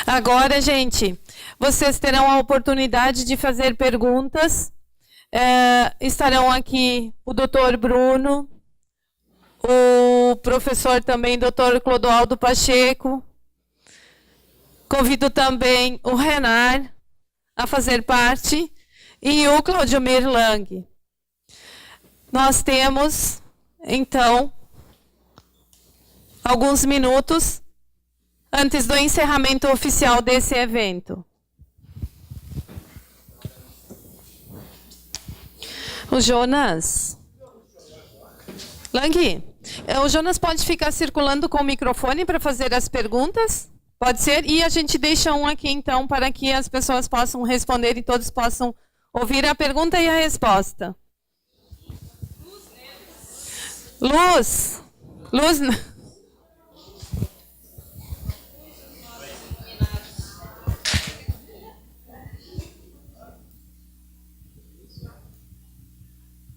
Agora, gente, vocês terão a oportunidade de fazer perguntas. Estarão aqui o doutor Bruno, o professor também, doutor Clodoaldo Pacheco. Convido também o Renar a fazer parte e o Claudiomir Lang. Nós temos, então, alguns minutos antes do encerramento oficial desse evento. O Jonas. Lang, o Jonas pode ficar circulando com o microfone para fazer as perguntas? Pode ser? E a gente deixa um aqui, então, para que as pessoas possam responder e todos possam ouvir a pergunta e a resposta. Luz. Luz.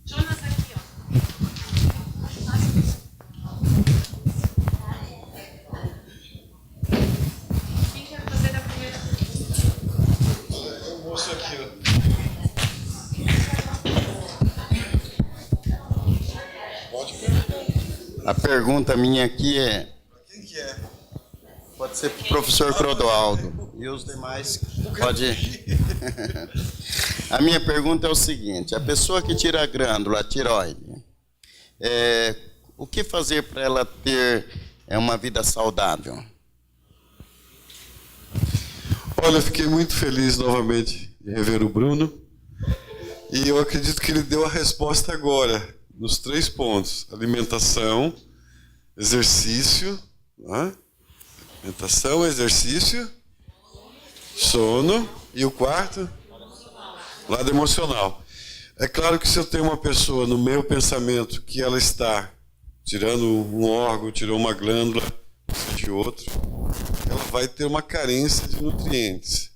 Jonas, aqui, ó. Quem quer fazer a primeira pergunta? Eu mostro aqui, ó. Pode perguntar. A pergunta minha aqui é... Quem que é? Pode ser para o professor Clodoaldo. E os demais pode ir. A minha pergunta é o seguinte: a pessoa que tira a glândula, a tireoide, o que fazer para ela ter uma vida saudável? Olha, eu fiquei muito feliz novamente de rever o Bruno. E eu acredito que ele deu a resposta agora, nos 3 pontos: alimentação, exercício, né? Alimentação, exercício, sono e o quarto, lado emocional. É claro que se eu tenho uma pessoa no meu pensamento que ela está tirando um órgão, tirou uma glândula de outro, ela vai ter uma carência de nutrientes,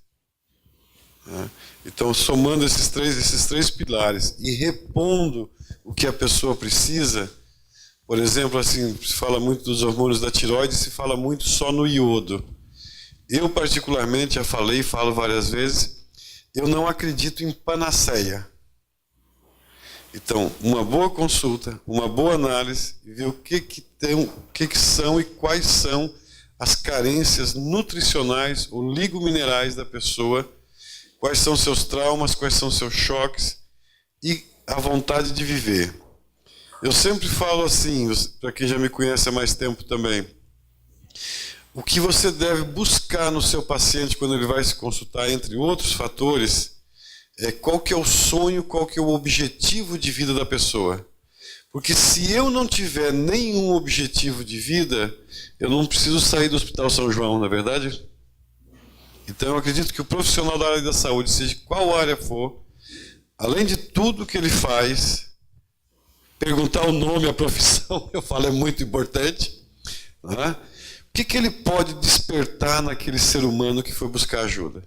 né? Então, somando esses três pilares e repondo o que a pessoa precisa. Por exemplo, assim, se fala muito dos hormônios da tireoide, se fala muito só no iodo. Eu, particularmente, já falei e falo várias vezes, eu não acredito em panaceia. Então, uma boa consulta, uma boa análise, e ver o que são e quais são as carências nutricionais ou ligominerais da pessoa, quais são seus traumas, quais são seus choques e a vontade de viver. Eu sempre falo assim, para quem já me conhece há mais tempo também, o que você deve buscar no seu paciente quando ele vai se consultar, entre outros fatores, é qual que é o sonho, qual que é o objetivo de vida da pessoa. Porque se eu não tiver nenhum objetivo de vida, eu não preciso sair do Hospital São João, não é verdade? Então eu acredito que o profissional da área da saúde, seja qual área for, além de tudo que ele faz, perguntar o nome, a profissão, eu falo, é muito importante, né? O que ele pode despertar naquele ser humano que foi buscar ajuda?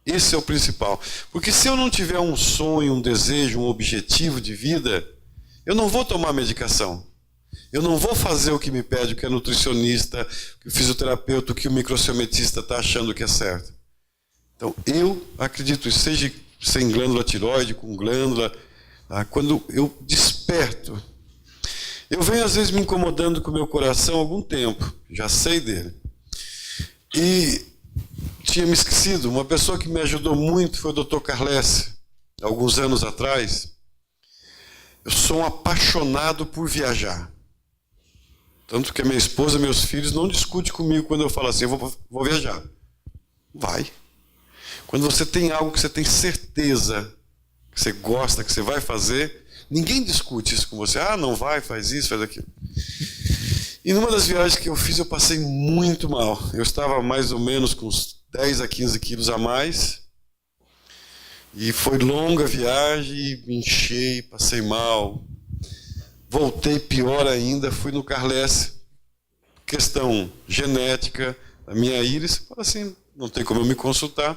Esse é o principal. Porque se eu não tiver um sonho, um desejo, um objetivo de vida, eu não vou tomar medicação. Eu não vou fazer o que me pede, o que é nutricionista, o que o fisioterapeuta, o que o microciometista está achando que é certo. Então, eu acredito, seja sem glândula tireoide, com glândula, quando eu desperto, eu venho às vezes me incomodando com o meu coração há algum tempo, já sei dele. E tinha me esquecido, uma pessoa que me ajudou muito foi o Dr. Carles, alguns anos atrás. Eu sou um apaixonado por viajar. Tanto que a minha esposa e meus filhos não discutem comigo quando eu falo assim, eu vou viajar. Vai. Quando você tem algo que você tem certeza, que você gosta, que você vai fazer, ninguém discute isso com você. Ah, não vai, faz isso, faz aquilo. E numa das viagens que eu fiz, eu passei muito mal. Eu estava mais ou menos com uns 10 a 15 quilos a mais. E foi longa a viagem, me enchei, passei mal. Voltei pior ainda, fui no Carles. Questão genética, a minha íris. Falei assim, não tem como eu me consultar.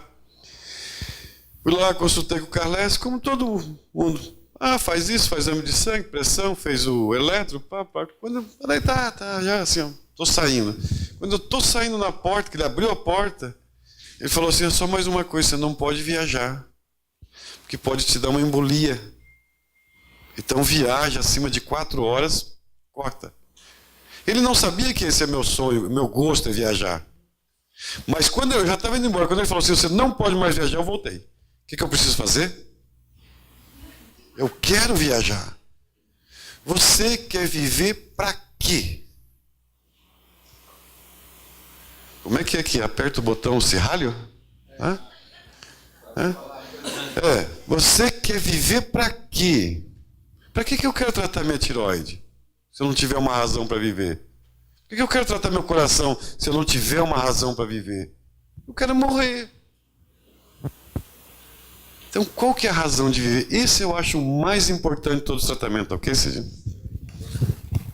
Fui lá, consultei com o Carles, como todo mundo. Ah, faz isso, faz exame de sangue, pressão, fez o eletro, pá. Quando eu falei, tá, já assim, ó, tô saindo. Quando eu tô saindo na porta, que ele abriu a porta, Ele falou assim, só mais uma coisa, você não pode viajar, porque pode te dar uma embolia. Então viaja acima de 4 horas, corta. Ele não sabia que esse é meu sonho, meu gosto é viajar. Mas quando eu já estava indo embora, quando ele falou assim, você não pode mais viajar, eu voltei. O que eu preciso fazer? Eu quero viajar. Você quer viver para quê? Como é que aperta o botão serralho? Hã? Você quer viver para quê? Para que eu quero tratar minha tireoide, se eu não tiver uma razão para viver? Por que eu quero tratar meu coração, se eu não tiver uma razão para viver? Eu quero morrer. Então, qual que é a razão de viver? Esse eu acho o mais importante de todo o tratamento, ok, Sidney?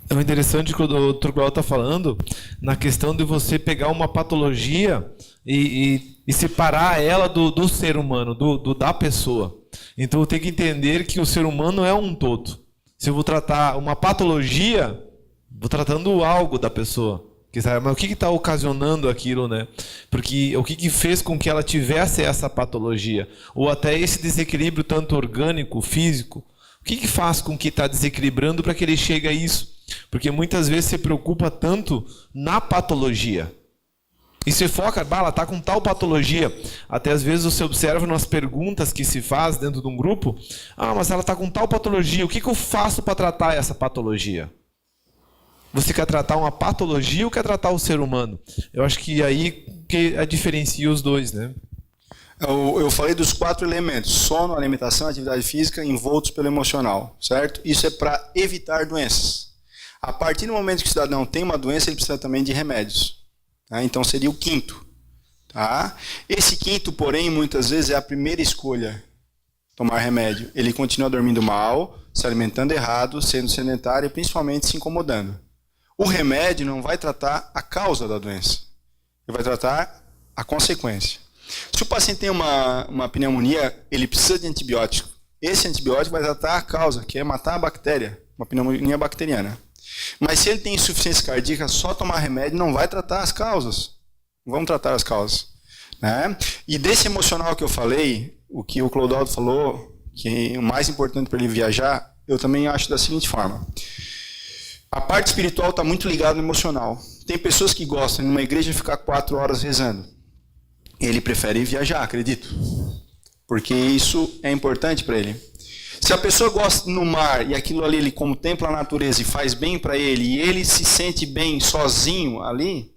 É interessante que o Dr. Glauco está falando na questão de você pegar uma patologia e separar ela do ser humano, da pessoa. Então eu tenho que entender que o ser humano é um todo. Se eu vou tratar uma patologia, vou tratando algo da pessoa. Mas o que está ocasionando aquilo, né? Porque o que fez com que ela tivesse essa patologia? Ou até esse desequilíbrio tanto orgânico, físico. O que faz com que está desequilibrando para que ele chegue a isso? Porque muitas vezes se preocupa tanto na patologia. E se foca, ela está com tal patologia. Até às vezes você observa nas perguntas que se faz dentro de um grupo. Mas ela está com tal patologia, o que eu faço para tratar essa patologia? Você quer tratar uma patologia ou quer tratar o ser humano? Eu acho que aí que diferencia os dois, né? Eu falei dos 4 elementos: sono, alimentação, atividade física, envoltos pelo emocional, certo? Isso é para evitar doenças. A partir do momento que o cidadão tem uma doença, ele precisa também de remédios. Tá? Então seria o 5º. Tá? Esse 5º, porém, muitas vezes é a primeira escolha: tomar remédio. Ele continua dormindo mal, se alimentando errado, sendo sedentário e principalmente se incomodando. O remédio não vai tratar a causa da doença, ele vai tratar a consequência. Se o paciente tem uma pneumonia, ele precisa de antibiótico. Esse antibiótico vai tratar a causa, que é matar a bactéria, uma pneumonia bacteriana. Mas se ele tem insuficiência cardíaca, só tomar remédio não vai tratar as causas. Vamos tratar as causas. Né? E desse emocional que eu falei, o que o Clodoaldo falou, que o mais importante para ele viajar, eu também acho da seguinte forma. A parte espiritual está muito ligada no emocional. Tem pessoas que gostam de numa igreja ficar 4 horas rezando. Ele prefere viajar, acredito. Porque isso é importante para ele. Se a pessoa gosta no mar e aquilo ali ele contempla a natureza e faz bem para ele, e ele se sente bem sozinho ali,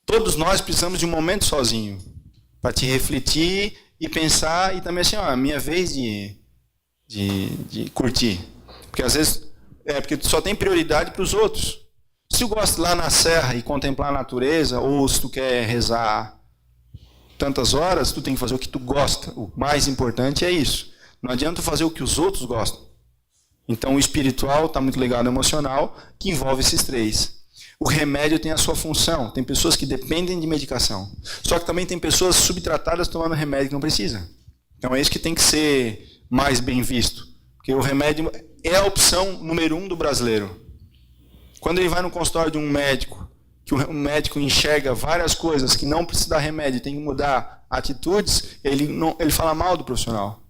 todos nós precisamos de um momento sozinho para te refletir e pensar, e também assim, a minha vez de curtir. Porque às vezes porque tu só tem prioridade para os outros. Se tu gosta lá na serra e contemplar a natureza, ou se tu quer rezar tantas horas, tu tem que fazer o que tu gosta. O mais importante é isso. Não adianta fazer o que os outros gostam. Então o espiritual está muito ligado ao emocional, que envolve esses 3. O remédio tem a sua função. Tem pessoas que dependem de medicação. Só que também tem pessoas subtratadas tomando remédio que não precisa. Então é isso que tem que ser mais bem visto. Porque o remédio é a opção número 1 do brasileiro. Quando ele vai no consultório de um médico, que o médico enxerga várias coisas que não precisa dar remédio, tem que mudar atitudes, ele fala mal do profissional.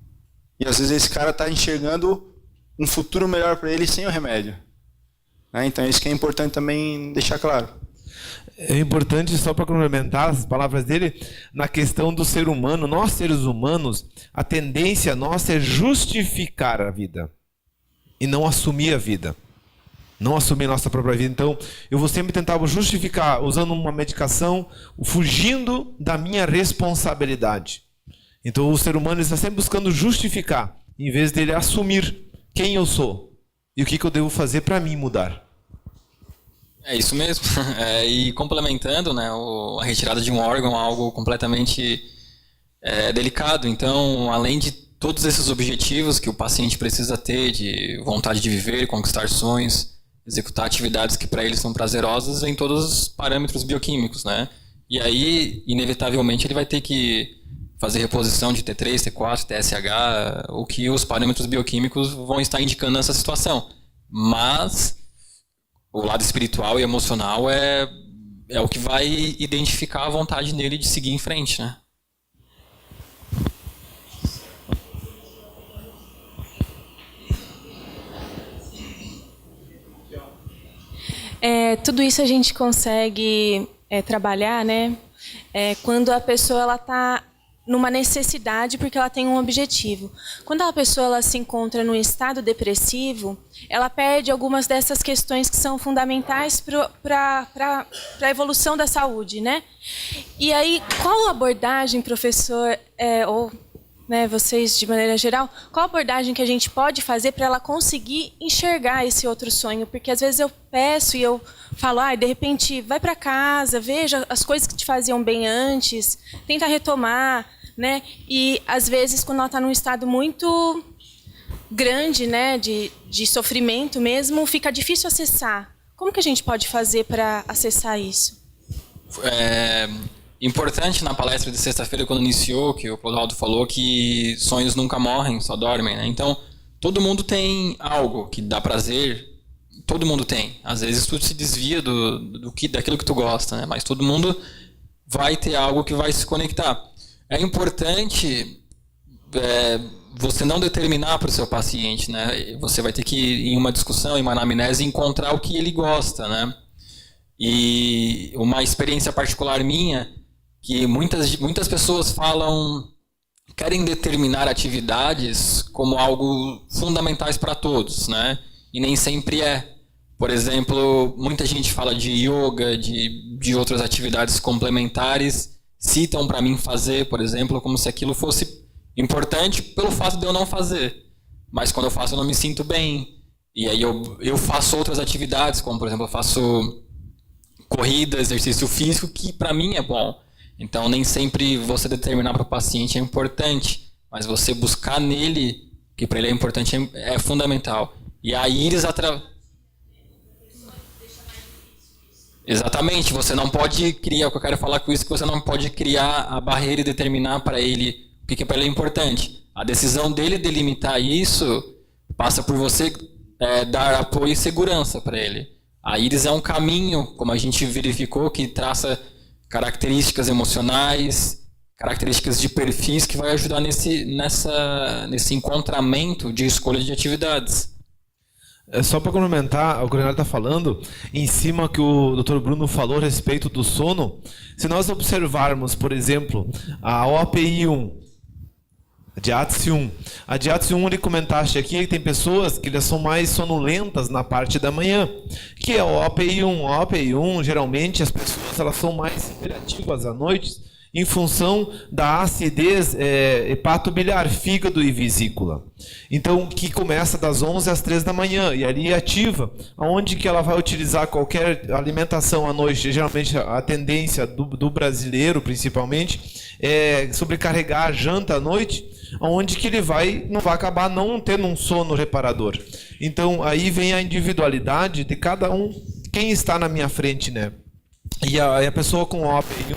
E às vezes esse cara está enxergando um futuro melhor para ele sem o remédio. Então isso que é importante também deixar claro. É importante, só para complementar as palavras dele, na questão do ser humano. Nós, seres humanos, a tendência nossa é justificar a vida e não assumir a vida. Não assumir a nossa própria vida. Então, eu vou sempre tentar justificar, usando uma medicação, fugindo da minha responsabilidade. Então, o ser humano está sempre buscando justificar, em vez dele assumir quem eu sou e o que eu devo fazer para mim mudar. É isso mesmo. E complementando, né, a retirada de um órgão é algo completamente delicado. Então, além de todos esses objetivos que o paciente precisa ter, de vontade de viver, conquistar sonhos, executar atividades que para ele são prazerosas, em todos os parâmetros bioquímicos, né? E aí, inevitavelmente, ele vai ter que fazer reposição de T3, T4, TSH, o que os parâmetros bioquímicos vão estar indicando nessa situação. Mas o lado espiritual e emocional é o que vai identificar a vontade nele de seguir em frente, né? Tudo isso a gente consegue trabalhar, né? Quando a pessoa ela está numa necessidade porque ela tem um objetivo. Quando a pessoa ela se encontra num estado depressivo, ela perde algumas dessas questões que são fundamentais para a evolução da saúde, né? E aí, qual abordagem, professor, ou vocês de maneira geral, qual abordagem que a gente pode fazer para ela conseguir enxergar esse outro sonho? Porque às vezes eu peço e eu falo, de repente, vai para casa, veja as coisas que te faziam bem antes, tenta retomar, né? E às vezes, quando ela está num estado muito grande, né, de sofrimento mesmo, fica difícil acessar. Como que a gente pode fazer para acessar isso? Importante na palestra de sexta-feira, quando iniciou, que o Clodoaldo falou que sonhos nunca morrem, só dormem, né? Então, todo mundo tem algo que dá prazer, todo mundo tem. Às vezes tudo se desvia daquilo que tu gosta, né? Mas todo mundo vai ter algo que vai se conectar. É importante você não determinar para o seu paciente, né? Você vai ter que, em uma discussão, em uma anamnese, encontrar o que ele gosta, né? E uma experiência particular minha, que muitas pessoas querem determinar atividades como algo fundamentais para todos, né? E nem sempre é. Por exemplo, muita gente fala de yoga, de outras atividades complementares, citam para mim fazer, por exemplo, como se aquilo fosse importante pelo fato de eu não fazer. Mas quando eu faço, eu não me sinto bem. E aí eu faço outras atividades, como por exemplo, eu faço corrida, exercício físico, que para mim é bom. Então, nem sempre você determinar para o paciente é importante, mas você buscar nele, que para ele é importante, é fundamental. E a íris Exatamente, você não pode criar, o que eu quero falar com isso, que você não pode criar a barreira e determinar para ele o que para ele é importante. A decisão dele delimitar isso passa por você dar apoio e segurança para ele. A íris é um caminho, como a gente verificou, que traça características emocionais, características de perfis, que vai ajudar nesse encontramento de escolha de atividades. Só para complementar o que o Renato está falando, em cima que o Dr. Bruno falou a respeito do sono, se nós observarmos, por exemplo, a OPI-1, a DIATSE-1. A DIATSE-1, ele comentaste aqui que tem pessoas que elas são mais sonolentas na parte da manhã, que é a OPI-1. A OPI-1, geralmente, as pessoas elas são mais hiperativas à noite, em função da acidez hepatobiliar, fígado e vesícula. Então, que começa das 11 às 3 da manhã, e ali ativa, onde que ela vai utilizar qualquer alimentação à noite. Geralmente, a tendência do brasileiro, principalmente, é sobrecarregar a janta à noite, onde que ele não vai acabar não tendo um sono reparador. Então, aí vem a individualidade de cada um, quem está na minha frente, né? E a pessoa com OPI,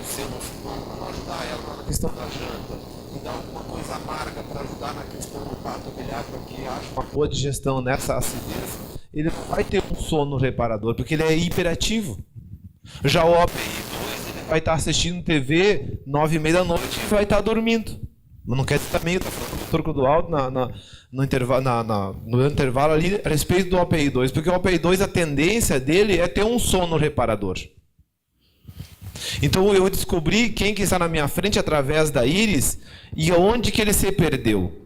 se eu não ajudar ela na questão da janta e dar alguma coisa amarga para ajudar na questão do pato biliar, para que haja uma boa digestão nessa acidez, ele não vai ter um sono reparador, porque ele é hiperativo. Já o OPI2, ele vai estar assistindo TV 9h30 da noite e vai estar dormindo. Mas não quer dizer também, está falando do Dr. Clodoaldo no intervalo ali a respeito do OPI2, porque o OPI2, a tendência dele é ter um sono reparador. Então eu descobri quem que está na minha frente através da íris e onde que ele se perdeu.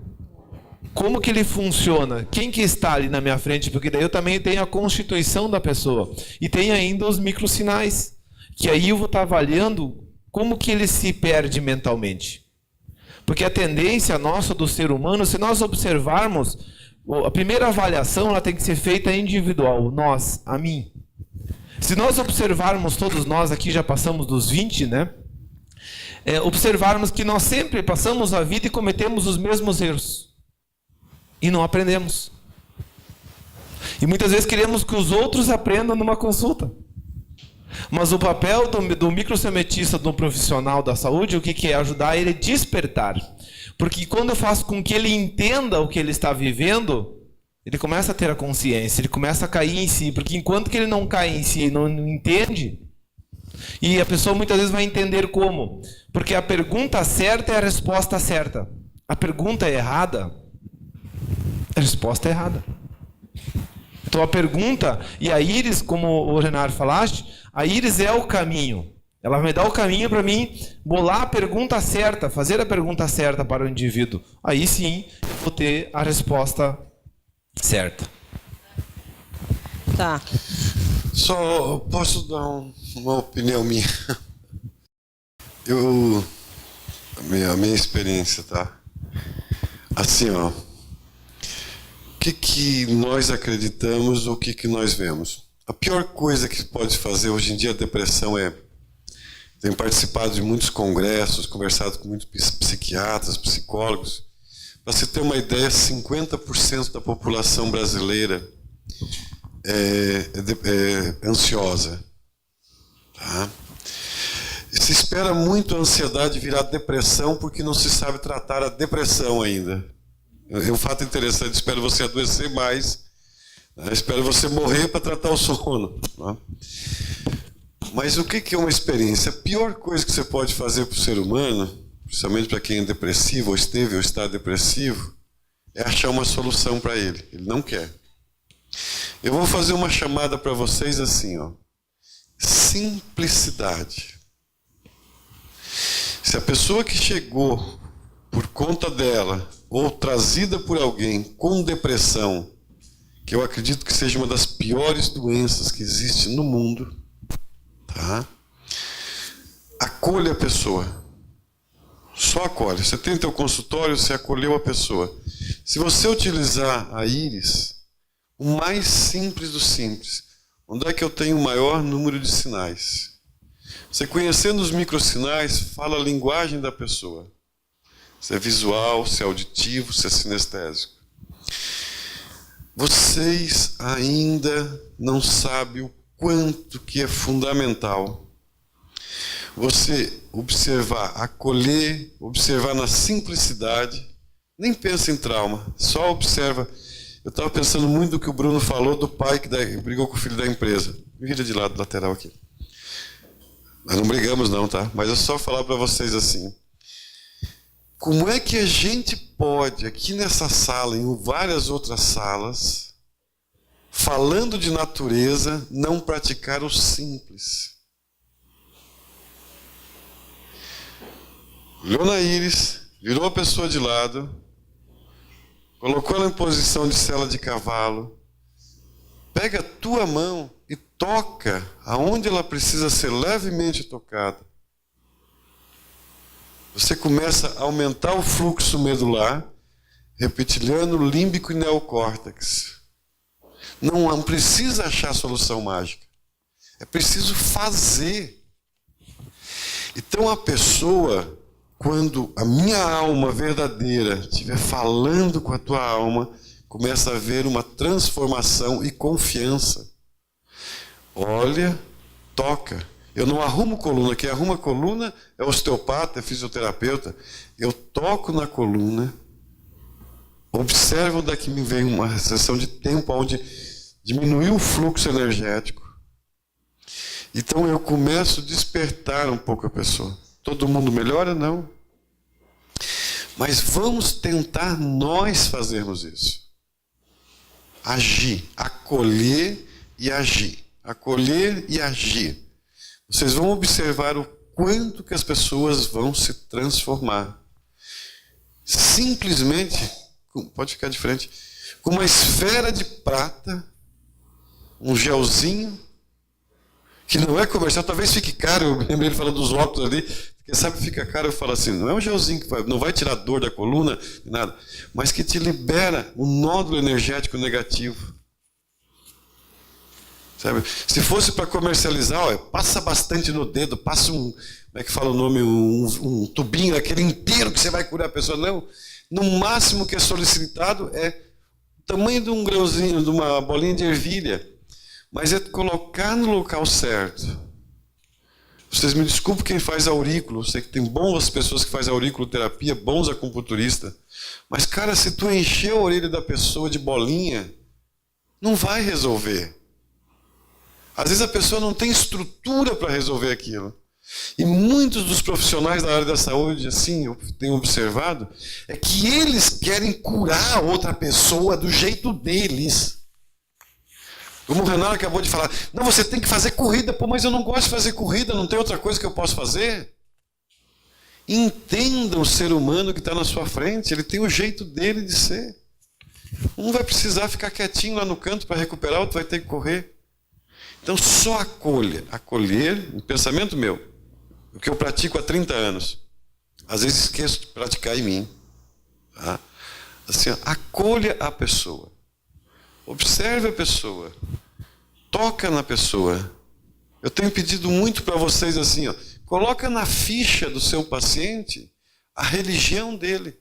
Como que ele funciona? Quem que está ali na minha frente? Porque daí eu também tenho a constituição da pessoa. E tem ainda os microsinais, que aí eu vou estar avaliando como que ele se perde mentalmente. Porque a tendência nossa do ser humano, se nós observarmos, a primeira avaliação ela tem que ser feita individual, nós, a mim. Se nós observarmos, todos nós aqui já passamos dos 20, né? Observarmos que nós sempre passamos a vida e cometemos os mesmos erros. E não aprendemos. E muitas vezes queremos que os outros aprendam numa consulta. Mas o papel do microsemetista, do profissional da saúde, o que é? Ajudar ele a despertar. Porque quando eu faço com que ele entenda o que ele está vivendo, ele começa a ter a consciência, ele começa a cair em si. Porque enquanto que ele não cai em si, não entende, e a pessoa muitas vezes vai entender como? Porque a pergunta certa é a resposta certa. A pergunta é errada, a resposta é errada. Então a pergunta, e a íris, como o Renato falaste, a íris é o caminho. Ela vai dar o caminho para mim bolar a pergunta certa, fazer a pergunta certa para o indivíduo. Aí sim, eu vou ter a resposta certa. Tá. Só posso dar uma opinião minha. A minha experiência, tá? Assim, ó. O que nós acreditamos, o que nós vemos? A pior coisa que pode fazer hoje em dia a depressão é... Tenho participado de muitos congressos, conversado com muitos psiquiatras, psicólogos. Para você ter uma ideia, 50% da população brasileira é ansiosa. Tá? E se espera muito a ansiedade virar depressão porque não se sabe tratar a depressão ainda. É um fato interessante, espero você adoecer mais, né? Espero você morrer para tratar o sono. Tá? Mas o que é uma experiência? A pior coisa que você pode fazer para o ser humano, principalmente para quem é depressivo, ou esteve ou está depressivo, é achar uma solução para ele. Ele não quer. Eu vou fazer uma chamada para vocês assim, ó. Simplicidade. Se a pessoa que chegou por conta dela, ou trazida por alguém com depressão, que eu acredito que seja uma das piores doenças que existe no mundo, tá? Acolha a pessoa. Só acolhe. Você tem teu consultório, você acolheu a pessoa. Se você utilizar a íris, o mais simples do simples, onde é que eu tenho o maior número de sinais? Você conhecendo os microsinais, fala a linguagem da pessoa. Se é visual, se é auditivo, se é sinestésico. Vocês ainda não sabem o quanto que é fundamental você observar, acolher, observar na simplicidade. Nem pensa em trauma, só observa. Eu estava pensando muito do que o Bruno falou do pai que brigou com o filho da empresa. Vira de lado lateral aqui. Nós não brigamos não, tá? Mas é só falar para vocês assim. Como é que a gente pode, aqui nessa sala, em várias outras salas, falando de natureza, não praticar o simples? Olhou na íris, virou a pessoa de lado, colocou ela em posição de sela de cavalo, pega a tua mão e toca aonde ela precisa ser levemente tocada. Você começa a aumentar o fluxo medular, reptiliano, límbico e neocórtex. Não precisa achar a solução mágica. É preciso fazer. Então a pessoa, quando a minha alma verdadeira estiver falando com a tua alma, começa a haver uma transformação e confiança. Olha, toca. Eu não arrumo coluna, quem arruma coluna é osteopata, é fisioterapeuta. Eu toco na coluna, observo onde é que me vem uma restrição de tempo, onde diminuiu o fluxo energético. Então eu começo a despertar um pouco a pessoa. Todo mundo melhora? Não. Mas vamos tentar nós fazermos isso. Agir, acolher e agir. Acolher e agir. Vocês vão observar o quanto que as pessoas vão se transformar. Simplesmente, pode ficar de frente, com uma esfera de prata, um gelzinho, que não é comercial, talvez fique caro, eu lembrei ele falando dos óculos ali, quem sabe fica caro, eu falo assim, não é um gelzinho que não vai tirar dor da coluna, nada, mas que te libera um nódulo energético negativo. Sabe? Se fosse para comercializar, ó, passa bastante no dedo, passa como é que fala o nome, um tubinho, aquele inteiro que você vai curar a pessoa. Não, no máximo que é solicitado é o tamanho de um grãozinho, de uma bolinha de ervilha, mas é colocar no local certo. Vocês me desculpem quem faz aurículo, eu sei que tem boas pessoas que fazem auriculoterapia, bons acupunturistas, mas cara, se tu encher a orelha da pessoa de bolinha, não vai resolver. Às vezes a pessoa não tem estrutura para resolver aquilo. E muitos dos profissionais da área da saúde, assim, eu tenho observado, é que eles querem curar a outra pessoa do jeito deles. Como o Renan acabou de falar, não, você tem que fazer corrida. Pô, mas eu não gosto de fazer corrida, não tem outra coisa que eu posso fazer. Entenda o ser humano que está na sua frente, ele tem o jeito dele de ser. Um vai precisar ficar quietinho lá no canto para recuperar, outro vai ter que correr. Então só acolher, um pensamento meu, o que eu pratico há 30 anos. Às vezes esqueço de praticar em mim. Tá? Assim, acolha a pessoa. Observe a pessoa. Toca na pessoa. Eu tenho pedido muito para vocês assim, coloca na ficha do seu paciente a religião dele.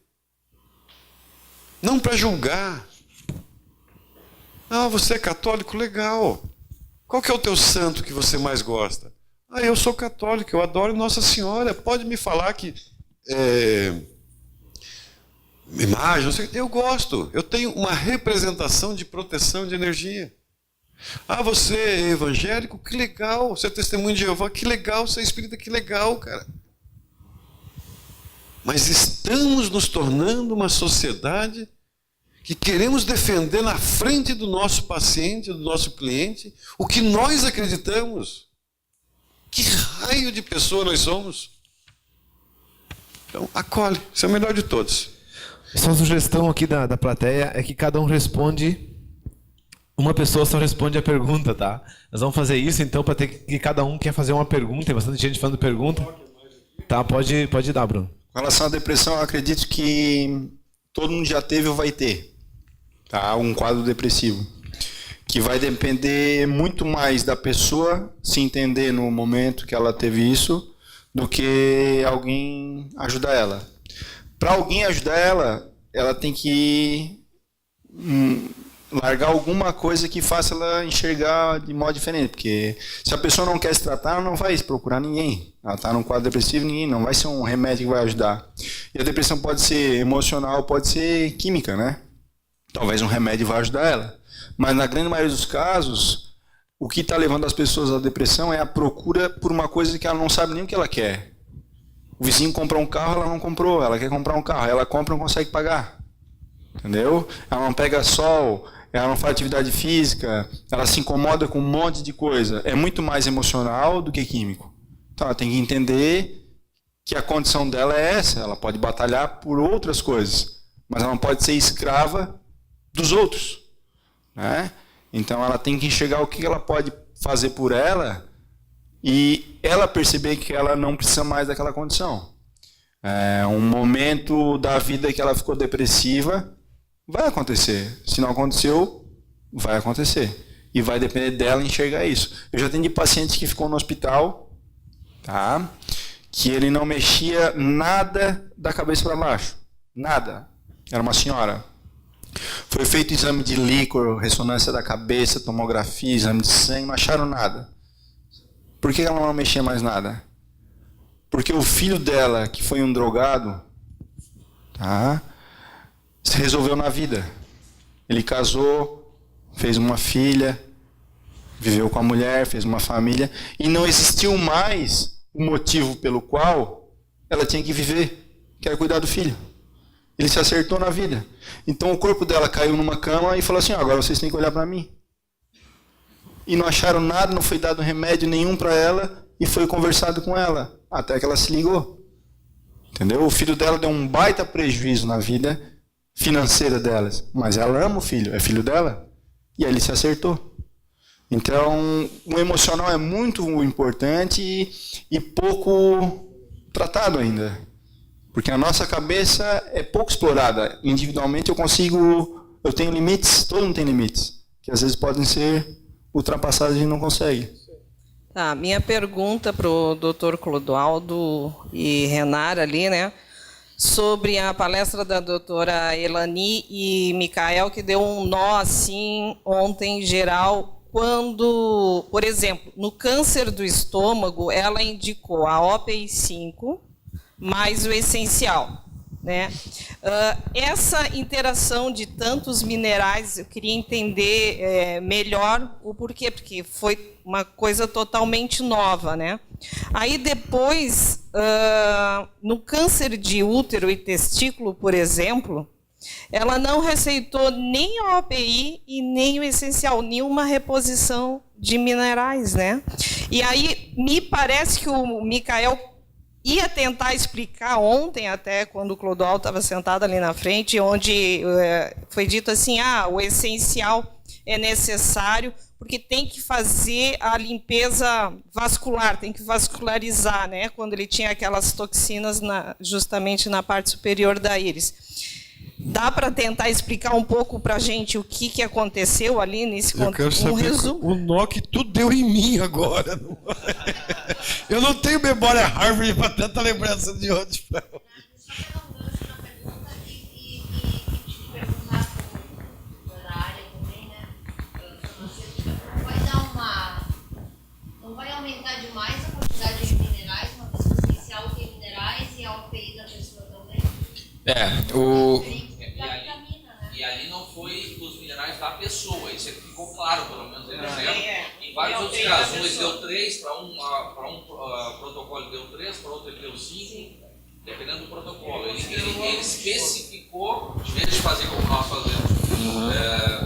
Não para julgar. Ah, você é católico? Legal. Qual que é o teu santo que você mais gosta? Ah, eu sou católico, eu adoro Nossa Senhora. Pode me falar que... imagem, eu gosto. Eu tenho uma representação de proteção de energia. Ah, você é evangélico? Que legal. Você é testemunho de Jeová? Que legal. Você é espírita? Que legal, cara. Mas estamos nos tornando uma sociedade que queremos defender na frente do nosso paciente, do nosso cliente, o que nós acreditamos. Que raio de pessoa nós somos? Então, acolhe. Isso é o melhor de todos. Só uma sugestão aqui da plateia é que cada um responde... Uma pessoa só responde a pergunta, tá? Nós vamos fazer isso, então, para ter que cada um quer fazer uma pergunta. Tem bastante gente falando pergunta. Tá, pode dar, Bruno. Com relação à depressão, eu acredito que todo mundo já teve ou vai ter, tá? Um quadro depressivo. Que vai depender muito mais da pessoa se entender no momento que ela teve isso, do que alguém ajudar ela. Para alguém ajudar ela, ela tem que largar alguma coisa que faça ela enxergar de modo diferente, porque se a pessoa não quer se tratar, ela não vai procurar ninguém. Ela está num quadro depressivo, ninguém, não vai ser um remédio que vai ajudar. E a depressão pode ser emocional, pode ser química, né? Talvez um remédio vá ajudar ela. Mas na grande maioria dos casos, o que está levando as pessoas à depressão é a procura por uma coisa que ela não sabe nem o que ela quer. O vizinho comprou um carro, ela não comprou, ela quer comprar um carro, ela compra e não consegue pagar. Entendeu? Ela não pega sol, ela não faz atividade física, ela se incomoda com um monte de coisa. É muito mais emocional do que químico. Então ela tem que entender que a condição dela é essa, ela pode batalhar por outras coisas, mas ela não pode ser escrava dos outros, né? Então ela tem que enxergar o que ela pode fazer por ela e ela perceber que ela não precisa mais daquela condição. Um momento da vida que ela ficou depressiva, vai acontecer. Se não aconteceu, vai acontecer. E vai depender dela enxergar isso. Eu já atendi paciente que ficou no hospital, tá? Que ele não mexia nada da cabeça para baixo. Nada. Era uma senhora. Foi feito exame de líquor, ressonância da cabeça, tomografia, exame de sangue, não acharam nada. Por que ela não mexia mais nada? Porque o filho dela, que foi um drogado, tá? Se resolveu na vida. Ele casou, fez uma filha, viveu com a mulher, fez uma família, e não existiu mais o motivo pelo qual ela tinha que viver, que era cuidar do filho. Ele se acertou na vida. Então o corpo dela caiu numa cama e falou assim, agora vocês têm que olhar para mim. E não acharam nada, não foi dado remédio nenhum para ela, e foi conversado com ela, até que ela se ligou. Entendeu? O filho dela deu um baita prejuízo na vida financeira delas, mas ela ama o filho, é filho dela, e aí ele se acertou. Então, o emocional é muito importante e pouco tratado ainda, porque a nossa cabeça é pouco explorada. Individualmente eu tenho limites, todo mundo tem limites, que às vezes podem ser ultrapassados e a gente não consegue. Tá, minha pergunta para o Dr. Clodoaldo e Renar ali, né? Sobre a palestra da doutora Elani e Micael, que deu um nó assim ontem geral, quando, por exemplo, no câncer do estômago, ela indicou a OPI5 mais o essencial, né? Essa interação de tantos minerais, eu queria entender melhor o porquê, porque foi uma coisa totalmente nova, né? Aí depois, no câncer de útero e testículo, por exemplo, ela não receitou nem o API e nem o essencial, nenhuma reposição de minerais, né? E aí me parece que o Micael ia tentar explicar ontem, até quando o Clodoaldo estava sentado ali na frente, onde foi dito assim, o essencial é necessário, porque tem que fazer a limpeza vascular, tem que vascularizar, né? Quando ele tinha aquelas toxinas justamente na parte superior da íris. Dá para tentar explicar um pouco para a gente o que aconteceu ali nesse contexto? Eu quero saber o nó que tudo deu em mim agora. Eu não tenho memória Harvard para tanta lembrança de onde. Não vai aumentar demais a quantidade de minerais, uma pessoa essencial tem minerais e a OPI da pessoa também? E ali não foi os minerais da pessoa, isso ficou claro, pelo menos ele em vários outros casos. Um ele deu 3, para um protocolo deu 3, para outro ele deu 5, dependendo do protocolo. Ele especificou, em vez de fazer como nós fazemos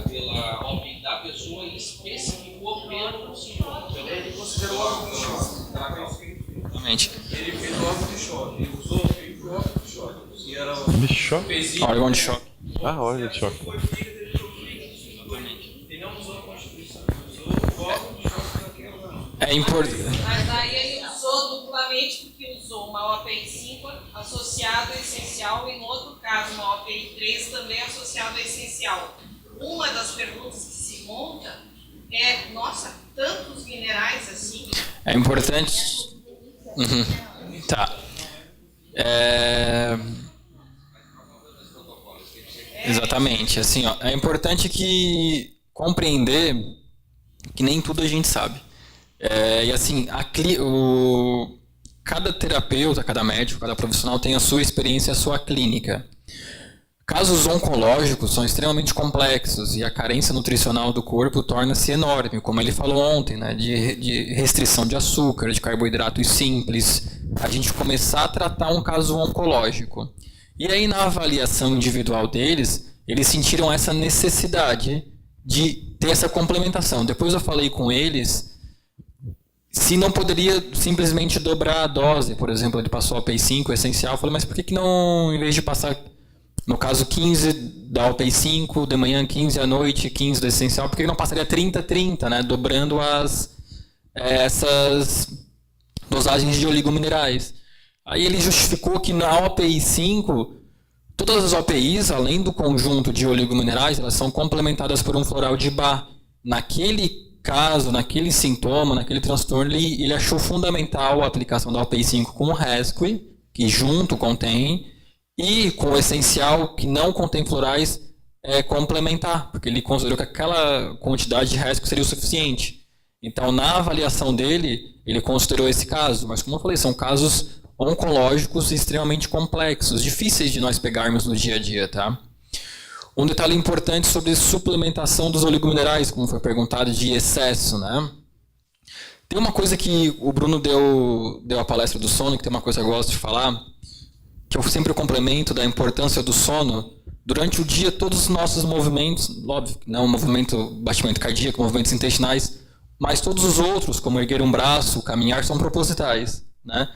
pela OPI da pessoa, ele especificou pelo sintoma. Ele considerou Exatamente. Ele fez o órgão de choque, ele usou o órgão de choque. E era órgão de choque. Órgão de choque. Ele não usou a Constituição, ele usou o órgão de choque daquela. É importante. Mas aí ele usou duplamente, porque usou uma OPI 5 associada ao essencial e, no outro caso, uma OPI 3 também associada ao essencial. Uma das perguntas que se monta é, nossa, tantos minerais assim? É importante... Tá. Exatamente. Assim, é importante compreender que nem tudo a gente sabe. E assim, cada terapeuta, cada médico, cada profissional tem a sua experiência, a sua clínica. Casos oncológicos são extremamente complexos e a carência nutricional do corpo torna-se enorme, como ele falou ontem, né, de restrição de açúcar, de carboidratos simples, a gente começar a tratar um caso oncológico. E aí na avaliação individual deles, eles sentiram essa necessidade de ter essa complementação. Depois eu falei com eles se não poderia simplesmente dobrar a dose, por exemplo, ele passou a OPI 5 essencial, eu falei, mas por que não, em vez de passar... No caso, 15 da OPI 5, de manhã 15 à noite, 15 do essencial, porque não passaria 30-30, né? Dobrando essas dosagens de oligominerais. Aí ele justificou que na OPI 5, todas as OPIs, além do conjunto de oligominerais, elas são complementadas por um floral de Bach. Naquele caso, naquele sintoma, naquele transtorno, ele achou fundamental a aplicação da OPI 5 com o Rescue, que junto contém, e com o essencial, que não contém florais, complementar, porque ele considerou que aquela quantidade de Rescue seria o suficiente. Então, na avaliação dele, ele considerou esse caso, mas como eu falei, são casos oncológicos extremamente complexos, difíceis de nós pegarmos no dia a dia, tá? Um detalhe importante sobre suplementação dos oligominerais, como foi perguntado, de excesso, né? Tem uma coisa que o Bruno deu a palestra do sono, que tem uma coisa que eu gosto de falar, que eu sempre complemento da importância do sono. Durante o dia, todos os nossos movimentos, óbvio, não movimento, batimento cardíaco, movimentos intestinais, mas todos os outros, como erguer um braço, caminhar, são propositais, né?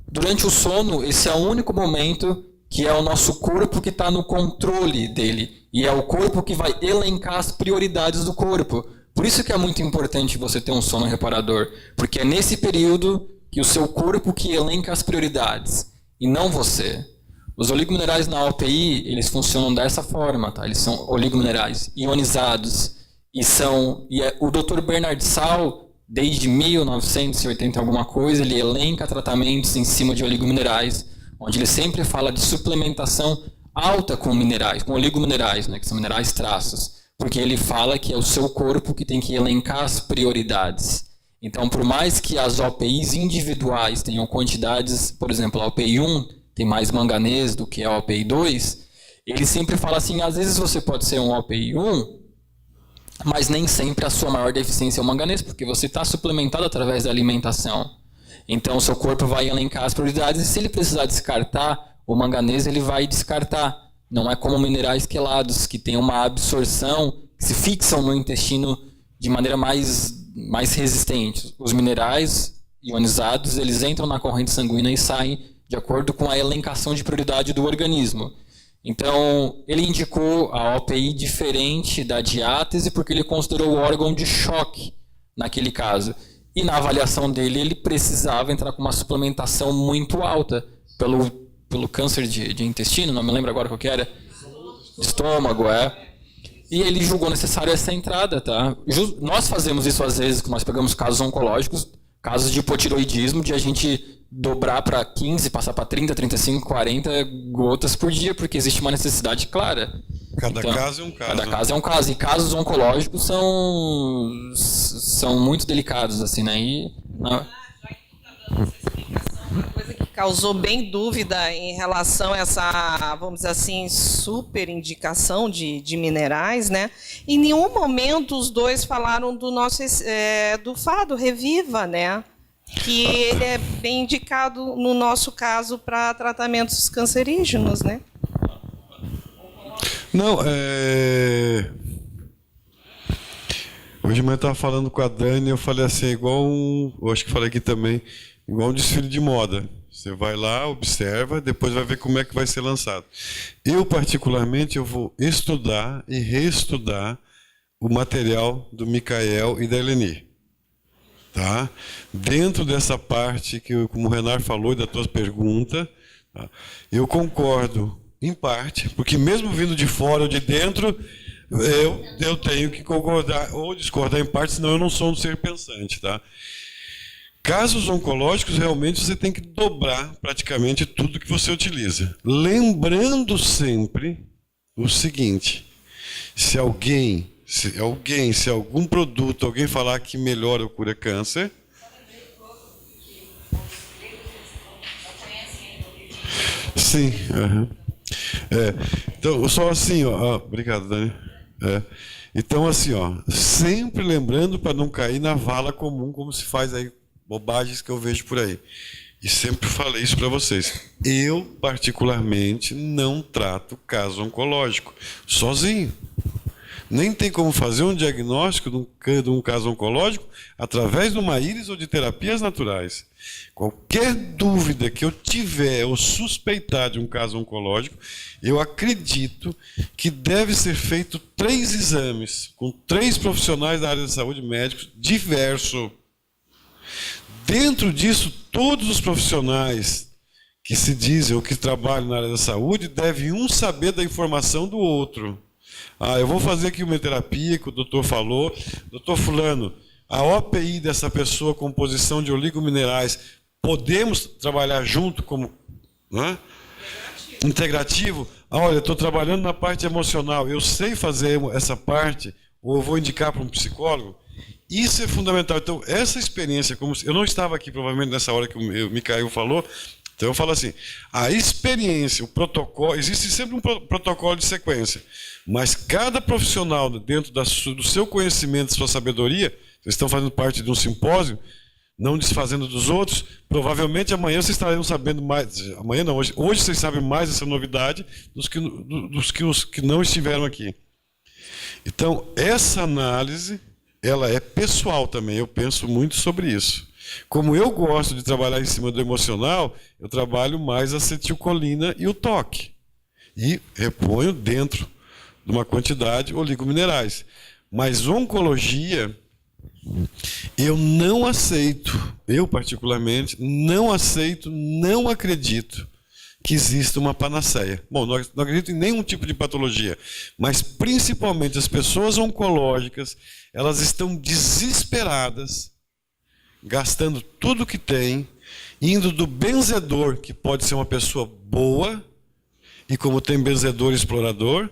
Durante o sono, esse é o único momento que é o nosso corpo que está no controle dele, e é o corpo que vai elencar as prioridades do corpo. Por isso que é muito importante você ter um sono reparador, porque é nesse período que o seu corpo que elenca as prioridades, e não você. Os oligominerais na OPI, eles funcionam dessa forma, tá? Eles são oligominerais ionizados, o Dr. Bernard Saul, desde 1980 alguma coisa, ele elenca tratamentos em cima de oligominerais, onde ele sempre fala de suplementação alta com minerais, com oligominerais, né, que são minerais traços, porque ele fala que é o seu corpo que tem que elencar as prioridades. Então, por mais que as OPIs individuais tenham quantidades, por exemplo, a OPI 1 tem mais manganês do que a OPI 2, ele sempre fala assim, às vezes você pode ser um OPI 1, mas nem sempre a sua maior deficiência é o manganês, porque você está suplementado através da alimentação. Então, o seu corpo vai elencar as prioridades e se ele precisar descartar o manganês, ele vai descartar. Não é como minerais quelados, que tem uma absorção, que se fixam no intestino de maneira mais resistente. Os minerais ionizados, eles entram na corrente sanguínea e saem de acordo com a elencação de prioridade do organismo. Então, ele indicou a OPI diferente da diátese porque ele considerou o órgão de choque naquele caso. E na avaliação dele, ele precisava entrar com uma suplementação muito alta pelo câncer de intestino, não me lembro agora qual que era. Estômago, E ele julgou necessário essa entrada, tá? Nós fazemos isso às vezes, que nós pegamos casos oncológicos, casos de hipotiroidismo, de a gente dobrar para 15, passar para 30, 35, 40 gotas por dia, porque existe uma necessidade clara. Cada caso é um caso. Cada caso é um caso. E casos oncológicos são muito delicados, assim, né? Uma coisa que causou bem dúvida em relação a essa, vamos dizer assim, super indicação de minerais, né? Em nenhum momento os dois falaram do nosso do Fado Reviva, né? Que ele é bem indicado, no nosso caso, para tratamentos cancerígenos, né? Não, hoje de manhã eu estava falando com a Dani, eu falei assim, eu acho que falei aqui também, igual um desfile de moda. Você vai lá, observa, depois vai ver como é que vai ser lançado. Eu, particularmente, eu vou estudar e reestudar o material do Micael e da Eleni. Tá? Dentro dessa parte, como o Renar falou, da tua pergunta, tá? Eu concordo em parte, porque mesmo vindo de fora ou de dentro, eu tenho que concordar ou discordar em parte, senão eu não sou um ser pensante. Tá? Casos oncológicos, realmente, você tem que dobrar praticamente tudo que você utiliza. Lembrando sempre o seguinte, se algum produto, alguém falar que melhora ou cura câncer, sim, então, só assim, obrigado, Dani. Então, assim, sempre lembrando para não cair na vala comum, como se faz aí, bobagens que eu vejo por aí. E sempre falei isso para vocês. Eu, particularmente, não trato caso oncológico sozinho. Nem tem como fazer um diagnóstico de um caso oncológico através de uma íris ou de terapias naturais. Qualquer dúvida que eu tiver ou suspeitar de um caso oncológico, eu acredito que deve ser feito 3 exames com 3 profissionais da área da saúde, médicos diversos. Dentro disso, todos os profissionais que se dizem ou que trabalham na área da saúde devem um saber da informação do outro. Eu vou fazer aqui uma terapia que o doutor falou. Doutor fulano, a OPI dessa pessoa, composição de oligominerais, podemos trabalhar junto como integrativo? Olha, eu estou trabalhando na parte emocional, eu sei fazer essa parte, ou eu vou indicar para um psicólogo? Isso é fundamental. Então, essa experiência, eu não estava aqui provavelmente nessa hora que o Micael falou, então eu falo assim, a experiência, o protocolo, existe sempre um protocolo de sequência, mas cada profissional dentro do seu conhecimento, sua sabedoria, vocês estão fazendo parte de um simpósio, não desfazendo dos outros, provavelmente amanhã vocês estarão sabendo mais, amanhã não, hoje vocês sabem mais dessa novidade dos que não estiveram aqui. Então, essa análise, ela é pessoal também, eu penso muito sobre isso. Como eu gosto de trabalhar em cima do emocional, eu trabalho mais a acetilcolina e o toque. E reponho dentro de uma quantidade oligominerais. Mas oncologia, eu não aceito, eu particularmente, não aceito, não acredito que exista uma panaceia. Bom, não acredito em nenhum tipo de patologia, mas principalmente as pessoas oncológicas, elas estão desesperadas, gastando tudo que tem, indo do benzedor, que pode ser uma pessoa boa, e como tem benzedor explorador,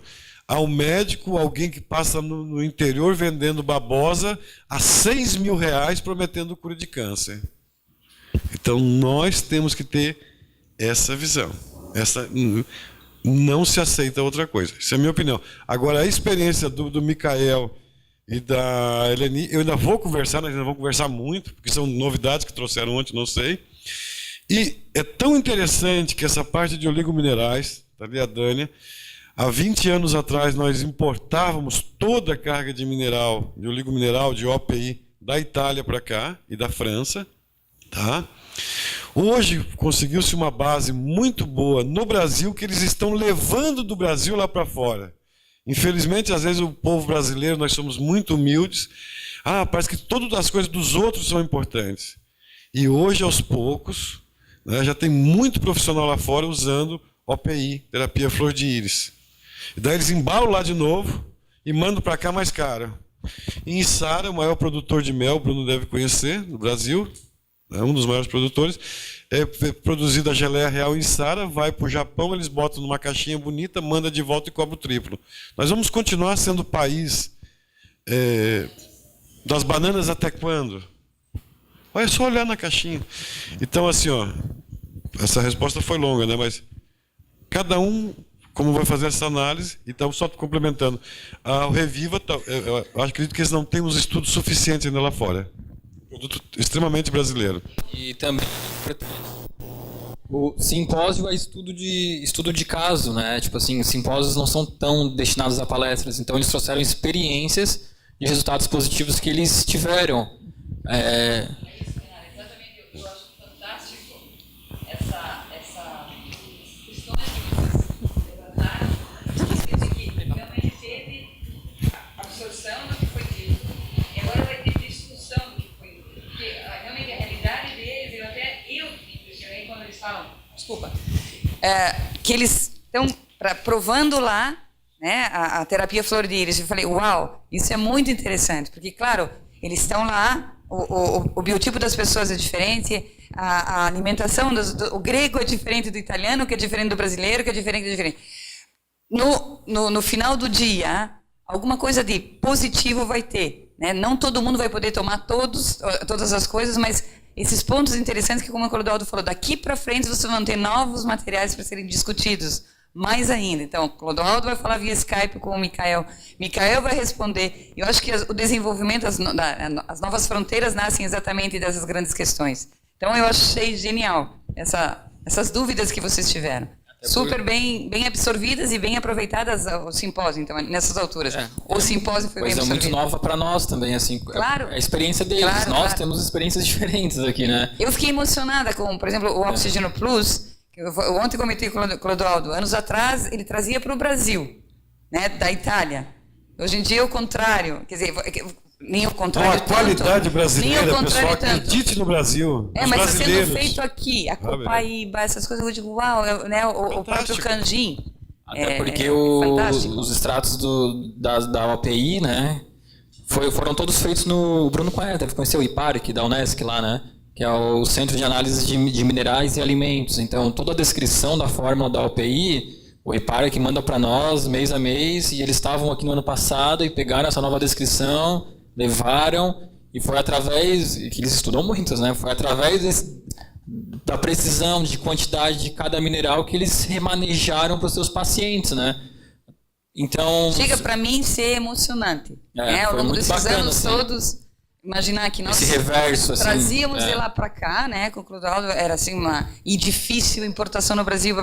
ao médico, alguém que passa no interior vendendo babosa a R$6.000 prometendo cura de câncer. Então nós temos que ter essa visão. Não se aceita outra coisa. Essa é a minha opinião. Agora, a experiência do Micael e da Eleni, eu ainda vou conversar, nós ainda vamos conversar muito, porque são novidades que trouxeram ontem, não sei. E é tão interessante que essa parte de oligominerais, tá ali a Dânia, Há 20 anos atrás, nós importávamos toda a carga de mineral, de oligomineral, de OPI, da Itália para cá e da França. Tá? Hoje, conseguiu-se uma base muito boa no Brasil, que eles estão levando do Brasil lá para fora. Infelizmente, às vezes, o povo brasileiro, nós somos muito humildes. Parece que todas as coisas dos outros são importantes. E hoje, aos poucos, né, já tem muito profissional lá fora usando OPI, terapia flor de íris. E daí eles embalam lá de novo e mandam para cá mais caro. Em Içara, o maior produtor de mel, o Bruno deve conhecer, no Brasil, é um dos maiores produtores, é produzida a geleia real em Içara, vai para o Japão, eles botam numa caixinha bonita, manda de volta e cobra o triplo. Nós vamos continuar sendo o país das bananas até quando? Olha, é só olhar na caixinha. Então, assim, ó, essa resposta foi longa, né? Mas cada um, como vai fazer essa análise, então só complementando. O Reviva, eu acredito que eles não têm os estudos suficientes ainda lá fora. Produto extremamente brasileiro. E também o simpósio é estudo de caso, né? Tipo assim, os simpósios não são tão destinados a palestras, então eles trouxeram experiências de resultados positivos que eles tiveram. Exatamente, eu acho fantástico essas questões que vocês levantaram, de que realmente teve absorção do que foi dito, e agora vai ter discussão do que foi dito, porque realmente a realidade deles, eu me impressionei quando eles falam, que eles estão provando lá, né, a terapia flor de íris. Eu falei, uau, isso é muito interessante, porque, claro, eles estão lá, o biotipo das pessoas é diferente, a alimentação, o grego é diferente do italiano, que é diferente do brasileiro, que é diferente. No final do dia, alguma coisa de positivo vai ter, né? Não todo mundo vai poder tomar todas as coisas, mas esses pontos interessantes que, como o Clodoaldo falou, daqui para frente vocês vão ter novos materiais para serem discutidos, mais ainda. Então, o Clodoaldo vai falar via Skype com o Micael. Micael vai responder. Eu acho que o desenvolvimento, as novas fronteiras nascem exatamente dessas grandes questões. Então, eu achei genial essas dúvidas que vocês tiveram. Super bem absorvidas e bem aproveitadas o simpósio, então, nessas alturas. O simpósio foi bem absorvido. Coisa muito nova para nós também, assim. Claro. A experiência deles. Claro, nós temos experiências diferentes aqui, né? Eu fiquei emocionada com, por exemplo, o Oxigênio Plus. Eu ontem comentei com o Clodoaldo. Anos atrás, ele trazia para o Brasil, né, da Itália. Hoje em dia é o contrário. Quer dizer, nem o contrário. A qualidade brasileira, pessoal, acredite no Brasil. Mas está sendo feito aqui. A Copaíba, essas coisas, eu digo, uau, né, o próprio canjim. Até porque os extratos da OPI, né, foram todos feitos no... O Bruno deve conhecer o IPARC, da Unesc lá, né? Que é o Centro de Análise de Minerais e Alimentos. Então, toda a descrição da fórmula da OPI, o IPARC manda para nós mês a mês, e eles estavam aqui no ano passado e pegaram essa nova descrição, levaram, e foi através, que eles estudam muitos, né? Foi através da precisão de quantidade de cada mineral que eles remanejaram para os seus pacientes, né? Então... Chega para mim ser emocionante. Ao longo desses anos todos... Imaginar que nós trazíamos de lá para cá, né, com o Clodoaldo, era assim e difícil importação no Brasil,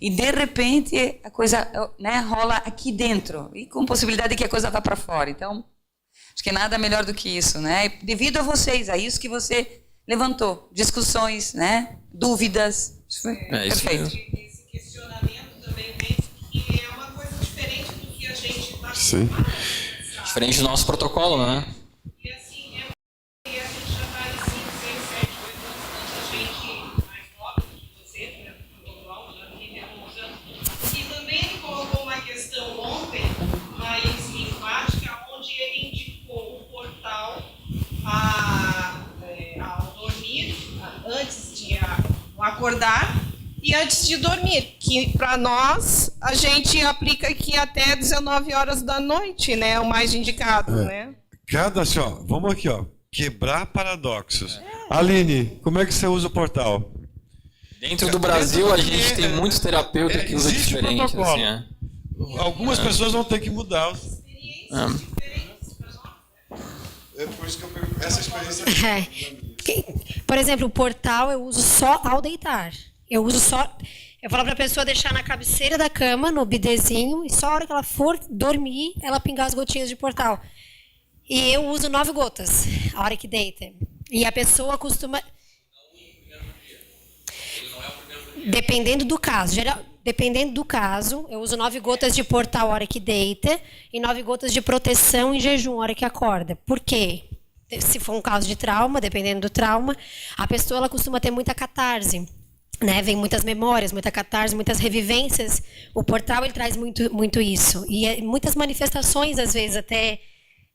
e de repente a coisa, né, rola aqui dentro, e com possibilidade de que a coisa vá para fora. Então, acho que nada melhor do que isso, né? E devido a vocês, a isso que você levantou, discussões, né, dúvidas, isso foi perfeito. Esse questionamento também vem que é uma coisa diferente do que a gente está. Sim. Diferente do nosso protocolo, né? Acordar e antes de dormir, que para nós a gente aplica aqui até 19 horas da noite, né, o mais indicado, né? Assim, ó, vamos aqui, ó, quebrar paradoxos. Aline, como é que você usa o portal? Dentro do Brasil a gente tem muitos terapeutas que usam diferente, assim, Algumas pessoas vão ter que mudar. É por isso que eu pergunto, essa experiência. Por exemplo, o portal eu uso só ao deitar. Eu uso só. Eu falo para a pessoa deixar na cabeceira da cama, no bidezinho, e só a hora que ela for dormir, ela pingar as gotinhas de Portal. E eu uso 9 gotas, a hora que deita. E a pessoa costuma... Dependendo do caso. Dependendo do caso, eu uso 9 gotas de Portal a hora que deita e 9 gotas de proteção em jejum a hora que acorda. Por quê? Se for um caso de trauma, dependendo do trauma, a pessoa ela costuma ter muita catarse. Né, vem muitas memórias, muita catarse, muitas revivências. O Portal ele traz muito isso. E muitas manifestações, às vezes, até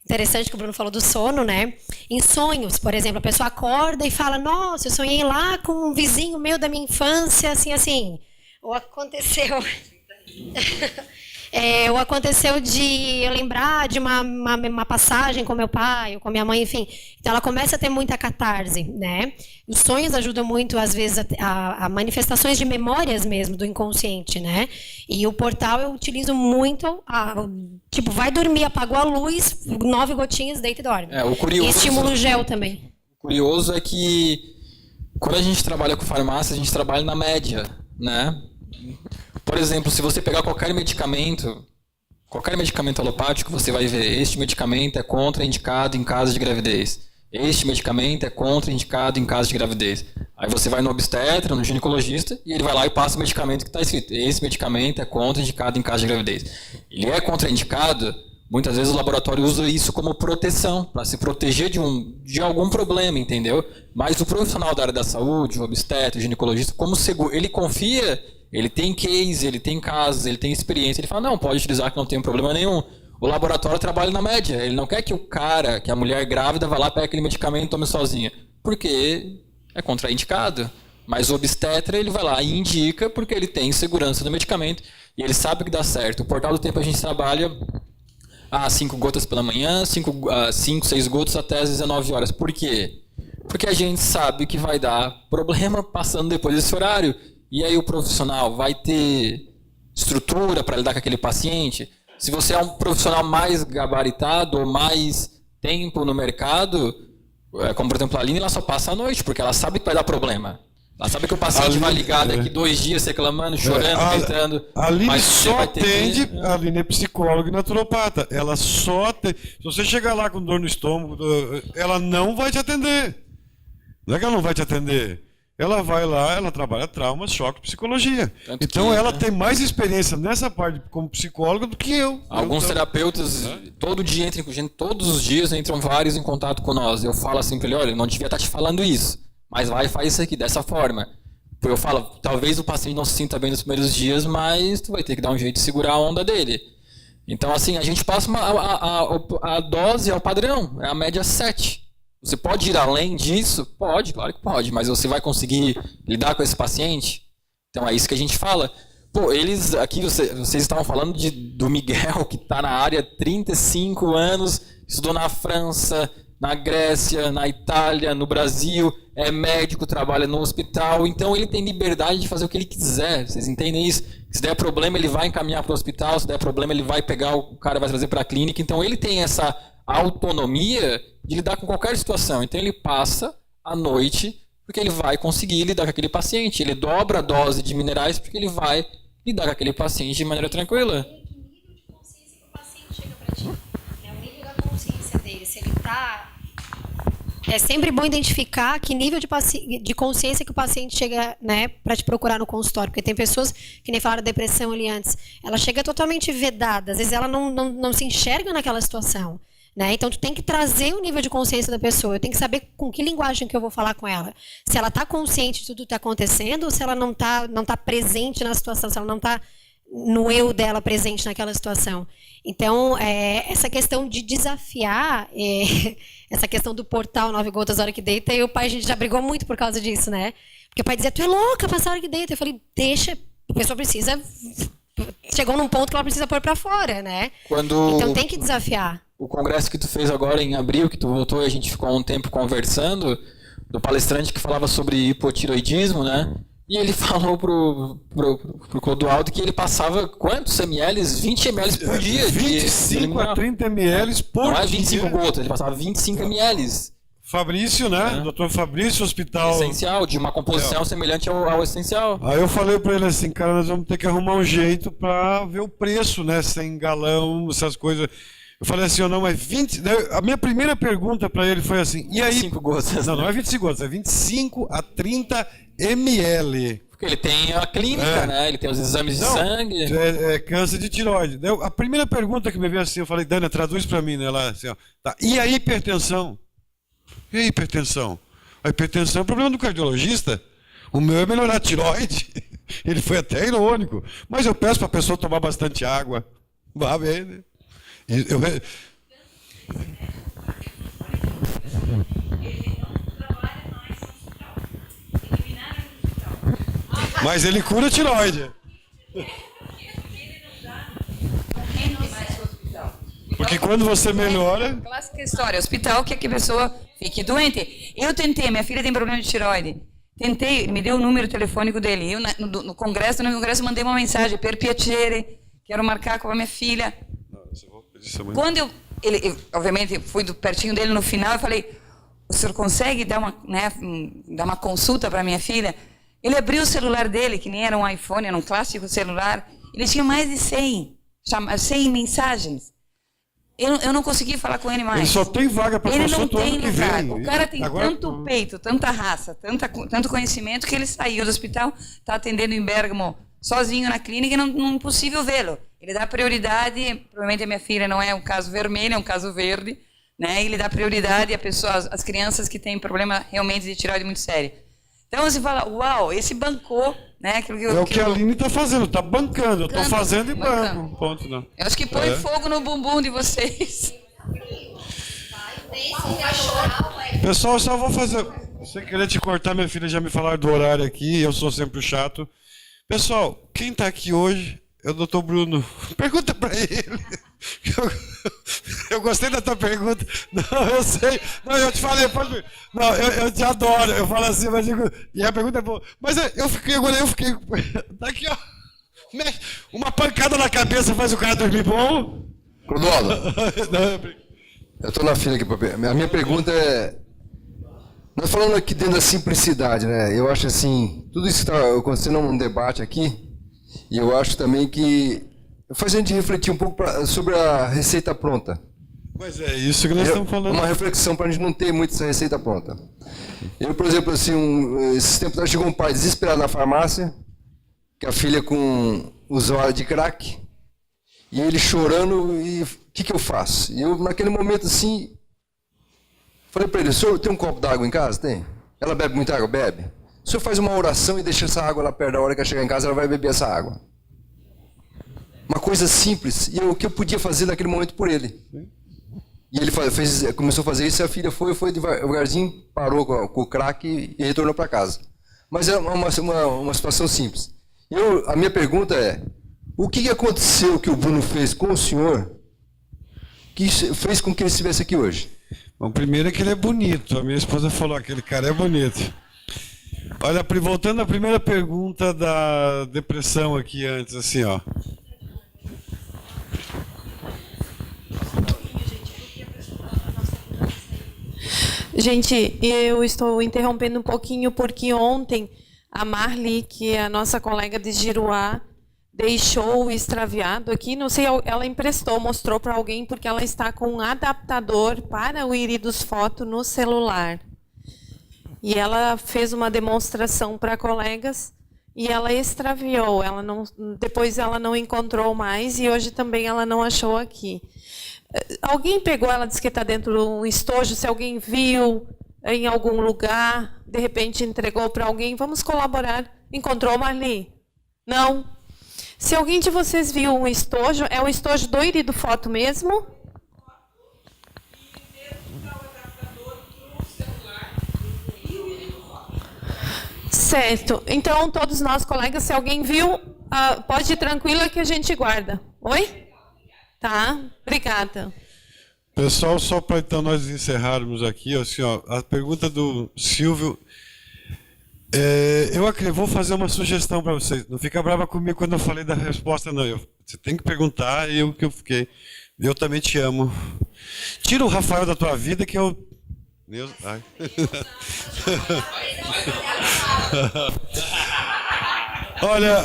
interessante que o Bruno falou do sono, né? Em sonhos, por exemplo, a pessoa acorda e fala, nossa, eu sonhei lá com um vizinho meu da minha infância, assim. Ou aconteceu... ou aconteceu de eu lembrar de uma passagem com meu pai ou com minha mãe, enfim. Então ela começa a ter muita catarse, né? Os sonhos ajudam muito, às vezes, a manifestações de memórias mesmo, do inconsciente, né? E o Portal eu utilizo muito, tipo, vai dormir, apagou a luz, 9 gotinhas, deita e dorme. O curioso, e estímulo gel também. O curioso é que quando a gente trabalha com farmácia, a gente trabalha na média, né? Por exemplo, se você pegar qualquer medicamento alopático, você vai ver, este medicamento é contraindicado em caso de gravidez. Este medicamento é contraindicado em caso de gravidez. Aí você vai no obstetra, no ginecologista, e ele vai lá e passa o medicamento que está escrito. Esse medicamento é contraindicado em caso de gravidez. Ele é contraindicado, muitas vezes o laboratório usa isso como proteção, para se proteger de algum problema, entendeu? Mas o profissional da área da saúde, o obstetra, o ginecologista, como seguro, ele confia... Ele tem case, ele tem casos, ele tem experiência. Ele fala, não, pode utilizar que não tem problema nenhum. O laboratório trabalha na média. Ele não quer que que a mulher grávida vá lá, pegue aquele medicamento e tome sozinha. Porque é contraindicado. Mas o obstetra, ele vai lá e indica porque ele tem segurança do medicamento e ele sabe que dá certo. O Portal do Tempo a gente trabalha 5 gotas pela manhã, 5, 6 gotas até às 19 horas. Por quê? Porque a gente sabe que vai dar problema passando depois desse horário. E aí o profissional vai ter estrutura para lidar com aquele paciente? Se você é um profissional mais gabaritado ou mais tempo no mercado, como por exemplo a Aline, ela só passa a noite, porque ela sabe que vai dar problema. Ela sabe que o paciente vai ligar daqui 2 dias reclamando, chorando, gritando. A Aline só atende, a Aline é psicóloga e naturopata. Ela só atende. Se você chegar lá com dor no estômago, ela não vai te atender. Não é que ela não vai te atender. Ela vai lá, ela trabalha trauma, choque, psicologia. Então ela tem mais experiência nessa parte como psicóloga do que eu. Alguns terapeutas, todo dia entram com gente, todos os dias entram vários em contato com nós. Eu falo assim para ele, olha, eu não devia estar te falando isso, mas vai e faz isso aqui, dessa forma. Eu falo, talvez o paciente não se sinta bem nos primeiros dias, mas tu vai ter que dar um jeito de segurar a onda dele. Então assim, a gente passa a dose ao padrão, é a média 7. Você pode ir além disso? Pode, claro que pode, mas você vai conseguir lidar com esse paciente? Então é isso que a gente fala. Pô, aqui vocês estavam falando do Miguel, que está na área há 35 anos, estudou na França, na Grécia, na Itália, no Brasil, é médico, trabalha no hospital, então ele tem liberdade de fazer o que ele quiser, vocês entendem isso? Se der problema, ele vai encaminhar para o hospital, se der problema, ele vai pegar o cara, vai trazer para a clínica, então ele tem essa autonomia de lidar com qualquer situação. Então ele passa a noite porque ele vai conseguir lidar com aquele paciente. Ele dobra a dose de minerais porque ele vai lidar com aquele paciente de maneira tranquila. Que nível de consciência que o paciente chega para ti? É o nível da consciência dele. Se ele está... É sempre bom identificar que nível de consciência que o paciente chega, né, para te procurar no consultório. Porque tem pessoas, que nem falaram da depressão ali antes, ela chega totalmente vedada. Às vezes ela não se enxerga naquela situação. Né? Então, tu tem que trazer o nível de consciência da pessoa. Eu tenho que saber com que linguagem que eu vou falar com ela. Se ela está consciente de tudo que está acontecendo ou se ela não tá presente na situação, se ela não está no eu dela presente naquela situação. Então, essa questão de desafiar, essa questão do Portal 9 gotas a hora que deita, e o pai, a gente já brigou muito por causa disso, né? Porque o pai dizia, tu é louca passar a hora que deita. Eu falei, deixa, a pessoa precisa... Chegou num ponto que ela precisa pôr para fora, né? Então tem que desafiar. O congresso que tu fez agora em abril, que tu voltou e a gente ficou um tempo conversando, do palestrante que falava sobre hipotiroidismo, né? E ele falou pro Clodoaldo que ele passava quantos ml? 20 ml por dia. 25 a 30 ml por dia. Não é 25 gotas, ele passava 25 ml. Fabrício, né? Doutor Fabrício, hospital... Essencial, de uma composição semelhante ao essencial. Aí eu falei para ele assim, cara, nós vamos ter que arrumar um jeito para ver o preço, né? Sem galão, essas coisas. Eu falei assim, não, mas 20... A minha primeira pergunta para ele foi assim, e aí... 25 gotas. Não é 25 gotas, é 25 a 30 ml. Porque ele tem a clínica, né? Ele tem os exames de sangue. É câncer de tireoide. A primeira pergunta que me veio assim, eu falei, Dana, traduz para mim, né? Lá, assim, ó, tá. E a hipertensão? E a hipertensão? A hipertensão é um problema do cardiologista. O meu é melhorar a tireoide. Ele foi até irônico. Mas eu peço para a pessoa tomar bastante água. Vá bem, né? Mas ele cura a tireoide. Porque quando você melhora... Clássica história, hospital quer que a pessoa fique doente. Eu tentei, minha filha tem problema de tireoide. Tentei, me deu o número telefônico dele. Eu no congresso mandei uma mensagem, per piacere, quero marcar com a minha filha. Quando eu obviamente, fui pertinho dele no final, eu falei, o senhor consegue dar uma consulta para minha filha? Ele abriu o celular dele, que nem era um iPhone, era um clássico celular, ele tinha mais de 100 mensagens. Eu não consegui falar com ele mais. Ele só tem vaga para consulta ano que vem. O cara tem tanto peito, tanta raça, tanto conhecimento, que ele saiu do hospital, está atendendo em Bergamo, sozinho na clínica, e não é possível vê-lo. Ele dá prioridade, provavelmente a minha filha não é um caso vermelho, é um caso verde, né? Ele dá prioridade às crianças que têm problema realmente de tireoide muito sério. Então você fala, uau, esse bancou, né? É o que a Aline está fazendo, está bancando, eu estou fazendo e banco. Ponto, não. Eu acho que põe fogo no bumbum de vocês. Pessoal, eu só vou fazer... Sem querer te cortar, minha filha já me falaram do horário aqui, eu sou sempre o chato. Pessoal, quem está aqui hoje é o Dr. Bruno. Pergunta para ele. Eu gostei da tua pergunta. Não, eu sei. Não, eu te falei. Não, eu te adoro. Eu falo assim, mas digo, e a pergunta é boa. Mas eu fiquei. Tá aqui, ó. Uma pancada na cabeça faz o cara dormir bom. Clodoaldo, eu estou na fila aqui. A minha pergunta é... Nós falando aqui dentro da simplicidade, né? Eu acho assim, tudo isso que está acontecendo num debate aqui, e eu acho também que faz a gente refletir um pouco sobre a receita pronta. Mas é isso que nós estamos falando. Uma reflexão para a gente não ter muito essa receita pronta. Eu, por exemplo, assim, esses tempos atrás chegou um pai desesperado na farmácia, com a filha com usuário de crack, e ele chorando, e o que eu faço? E eu, naquele momento, assim, falei para ele, o senhor tem um copo d'água em casa? Tem? Ela bebe muita água? Bebe. O senhor faz uma oração e deixa essa água lá perto, da hora que ela chegar em casa, ela vai beber essa água. Uma coisa simples, e o que eu podia fazer naquele momento por ele. E ele começou a fazer isso, e a filha foi devagarzinho, parou com o crack e retornou para casa. Mas é uma situação simples. A minha pergunta é, o que aconteceu que o Bruno fez com o senhor que fez com que ele estivesse aqui hoje? Bom, primeiro é que ele é bonito. A minha esposa falou, aquele cara é bonito. Olha, voltando à primeira pergunta da depressão aqui antes, assim, ó. Gente, eu estou interrompendo um pouquinho porque ontem a Marli, que é a nossa colega de Giruá, deixou extraviado aqui, não sei, ela emprestou, mostrou para alguém, porque ela está com um adaptador para o Iridos Foto no celular. E ela fez uma demonstração para colegas e ela extraviou. Depois ela não encontrou mais e hoje também ela não achou aqui. Alguém pegou, ela disse que está dentro de um estojo, se alguém viu em algum lugar, de repente entregou para alguém, vamos colaborar. Encontrou, Marli? Não? Se alguém de vocês viu um estojo, é o estojo do Irido Foto mesmo? Certo. Então, todos nós, colegas, se alguém viu, pode ir tranquila que a gente guarda. Oi? Tá, obrigada. Pessoal, só para então nós encerrarmos aqui, assim, ó, a pergunta do Silvio, eu vou fazer uma sugestão para vocês. Não fica brava comigo quando eu falei da resposta, não. Você tem que perguntar, que eu fiquei. Eu também te amo. Tira o Rafael da tua vida, que eu Neuza. Ai. Olha,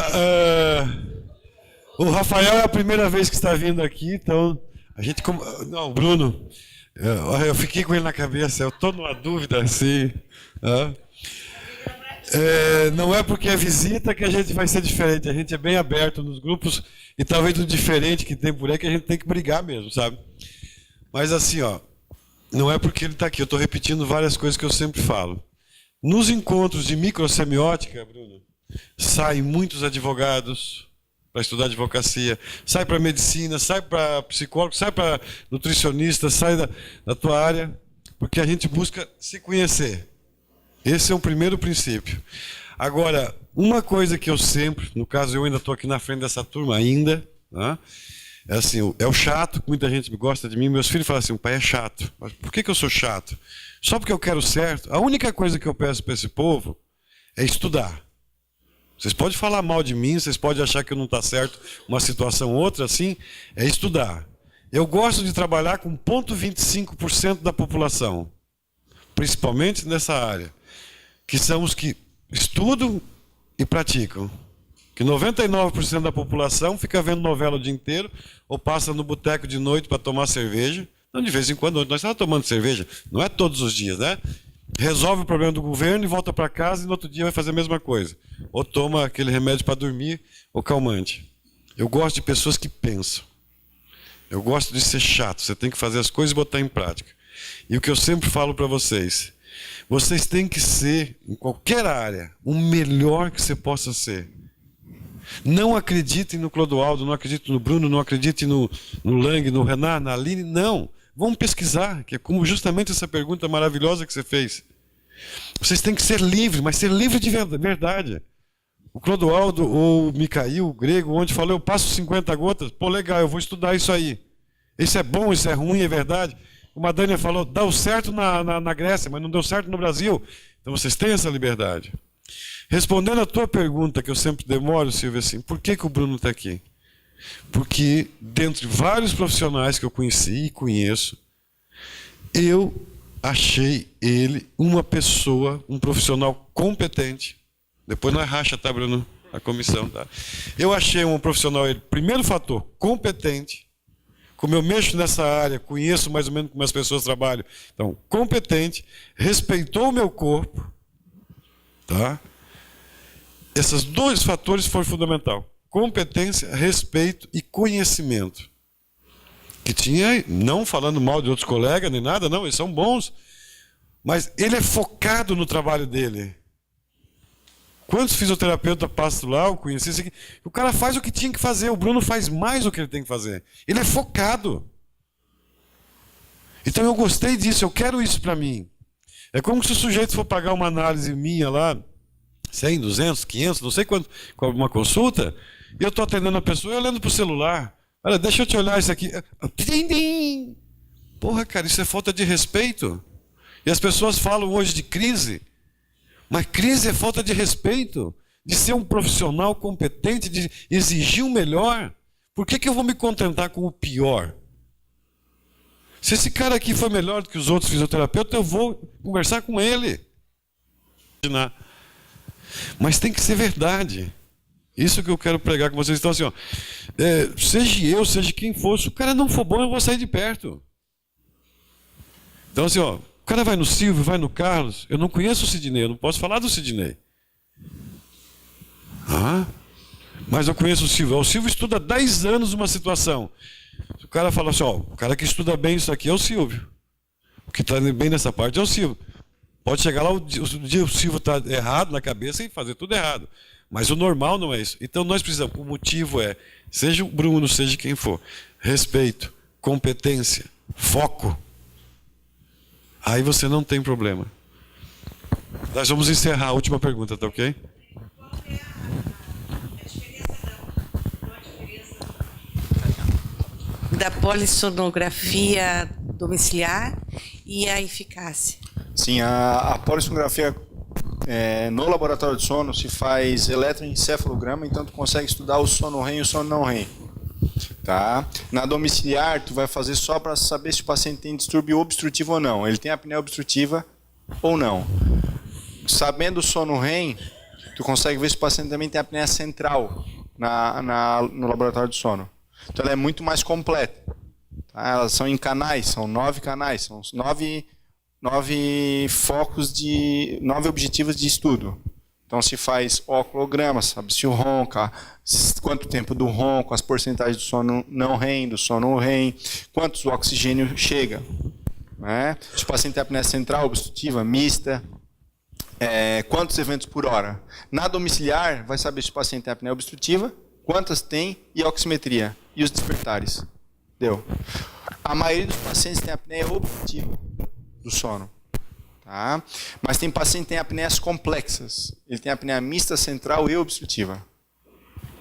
o Rafael é a primeira vez que está vindo aqui, então a gente... Não, Bruno, eu fiquei com ele na cabeça, eu estou numa dúvida assim. Não é porque é visita que a gente vai ser diferente, a gente é bem aberto nos grupos e talvez do diferente que tem por aí que a gente tem que brigar mesmo, sabe? Mas assim, ó, não é porque ele está aqui, eu estou repetindo várias coisas que eu sempre falo. Nos encontros de microsemiótica, Bruno, saem muitos advogados para estudar advocacia, sai para medicina, sai para psicólogo, sai para nutricionista, sai da tua área, porque a gente busca se conhecer. Esse é o primeiro princípio. Agora, uma coisa que eu sempre, no caso eu ainda estou aqui na frente dessa turma ainda, né? É assim, é o chato, que muita gente gosta de mim, meus filhos falam assim, o pai é chato. Mas por que eu sou chato? Só porque eu quero certo. A única coisa que eu peço para esse povo é estudar. Vocês podem falar mal de mim, vocês podem achar que eu não está certo uma situação ou outra, assim, é estudar. Eu gosto de trabalhar com 0,25% da população, principalmente nessa área, que são os que estudam e praticam. Que 99% da população fica vendo novela o dia inteiro ou passa no boteco de noite para tomar cerveja. Não, de vez em quando, nós estamos tomando cerveja, não é todos os dias, né? Resolve o problema do governo e volta para casa e no outro dia vai fazer a mesma coisa. Ou toma aquele remédio para dormir ou calmante. Eu gosto de pessoas que pensam. Eu gosto de ser chato, você tem que fazer as coisas e botar em prática. E o que eu sempre falo para vocês, vocês têm que ser, em qualquer área, o melhor que você possa ser. Não acreditem no Clodoaldo, não acreditem no Bruno, não acreditem no Lang, no Renan, na Aline, não. Vamos pesquisar, que é como justamente essa pergunta maravilhosa que você fez. Vocês têm que ser livres, mas ser livre de verdade. O Clodoaldo ou o Micael, o grego, onde falou, eu passo 50 gotas, pô, legal, eu vou estudar isso aí. Isso é bom, isso é ruim, é verdade. Como a Dânia falou, deu certo na Grécia, mas não deu certo no Brasil. Então vocês têm essa liberdade. Respondendo a tua pergunta, que eu sempre demoro, Silvia, assim, por que o Bruno está aqui? Porque, dentre vários profissionais que eu conheci e conheço, eu achei ele uma pessoa, um profissional competente. Depois nós racha, tá, Bruno? A comissão, tá? Eu achei um profissional, ele, primeiro fator, competente. Como eu mexo nessa área, conheço mais ou menos como as pessoas trabalham. Então, competente, respeitou o meu corpo, tá? Esses dois fatores foram fundamentais. Competência, respeito e conhecimento. Que tinha, não falando mal de outros colegas nem nada, não, eles são bons. Mas ele é focado no trabalho dele. Quantos fisioterapeutas passam lá, eu conheci isso aqui. O cara faz o que tinha que fazer, o Bruno faz mais o que ele tem que fazer. Ele é focado. Então eu gostei disso, eu quero isso para mim. É como se o sujeito for pagar uma análise minha lá, 100, 200, 500, não sei quanto, uma consulta, e eu estou atendendo a pessoa e olhando para o celular. Olha, deixa eu te olhar isso aqui. Porra, cara, isso é falta de respeito. E as pessoas falam hoje de crise, mas crise é falta de respeito, de ser um profissional competente, de exigir o melhor. Por que eu vou me contentar com o pior? Se esse cara aqui foi melhor do que os outros fisioterapeutas, eu vou conversar com ele. Mas tem que ser verdade. Isso que eu quero pregar com vocês. Então, assim, ó, seja eu, seja quem for, se o cara não for bom, eu vou sair de perto. Então, assim, ó, o cara vai no Silvio, vai no Carlos. Eu não conheço o Sidney, eu não posso falar do Sidney. Mas eu conheço o Silvio. O Silvio estuda 10 anos uma situação. O cara fala assim, ó, o cara que estuda bem isso aqui é o Silvio. O que está bem nessa parte é o Silvio. Pode chegar lá o dia o Silvio está errado na cabeça e fazer tudo errado. Mas o normal não é isso. Então nós precisamos, o motivo é, seja o Bruno, seja quem for, respeito, competência, foco. Aí você não tem problema. Nós vamos encerrar a última pergunta, tá ok? Da polissonografia domiciliar e a eficácia. Sim, a polissonografia no laboratório de sono se faz eletroencefalograma, então tu consegue estudar o sono REM e o sono não REM. Tá? Na domiciliar, tu vai fazer só para saber se o paciente tem distúrbio obstrutivo ou não. Ele tem apneia obstrutiva ou não. Sabendo o sono REM, tu consegue ver se o paciente também tem apneia central no laboratório de sono. Então ela é muito mais completa. Tá? Elas são em canais, são 9 canais, são 9 focos 9 objetivos de estudo. Então se faz oculograma, sabe se o ronca, quanto tempo do ronco, as porcentagens do sono não REM, do sono REM, quantos o oxigênio chega. Né? Se o paciente tem apneia central, obstrutiva, mista, quantos eventos por hora. Na domiciliar, vai saber se o paciente tem apneia obstrutiva, quantas tem e oximetria. E os despertares. Deu. A maioria dos pacientes tem apneia obstrutiva do sono. Tá? Mas tem paciente que tem apneias complexas. Ele tem apneia mista, central e obstrutiva.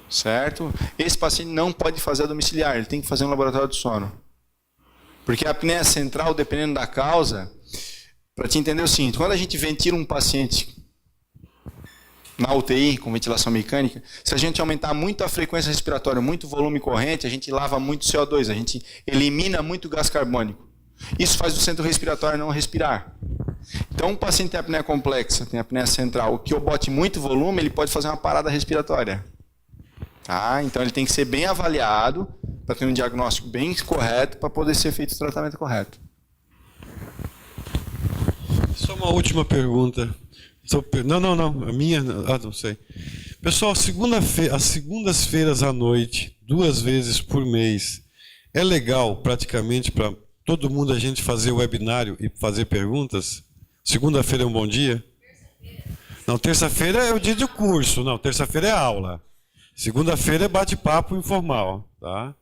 Certo? Esse paciente não pode fazer a domiciliar, ele tem que fazer um laboratório de sono. Porque a apneia central, dependendo da causa, para te entender o seguinte, quando a gente ventila um paciente na UTI, com ventilação mecânica, se a gente aumentar muito a frequência respiratória, muito volume corrente, a gente lava muito CO2, a gente elimina muito gás carbônico. Isso faz o centro respiratório não respirar. Então, um paciente tem apneia complexa, tem apneia central, que eu bote muito volume, ele pode fazer uma parada respiratória. Tá? Então, ele tem que ser bem avaliado, para ter um diagnóstico bem correto, para poder ser feito o tratamento correto. Só uma última pergunta. Não. A minha... não sei. Pessoal, as segundas-feiras à noite, 2 vezes por mês, é legal praticamente para todo mundo a gente fazer o webinário e fazer perguntas? Segunda-feira é um bom dia? Não, terça-feira é o dia de curso. Não, terça-feira é aula. Segunda-feira é bate-papo informal, tá?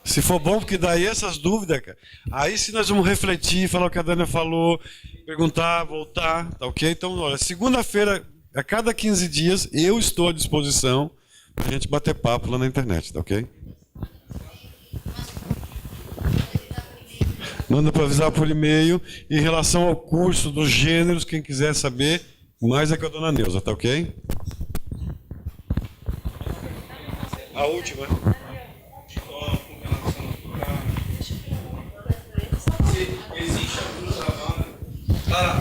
Se for bom, porque daí essas dúvidas, cara. Aí se nós vamos refletir, falar o que a Dana falou, perguntar, voltar, tá ok? Então, olha, segunda-feira, a cada 15 dias, eu estou à disposição para a gente bater papo lá na internet, tá ok? Manda para avisar por e-mail. Em relação ao curso dos gêneros, quem quiser saber, mais é com a dona Neuza, tá ok? A última. Existe algum trabalho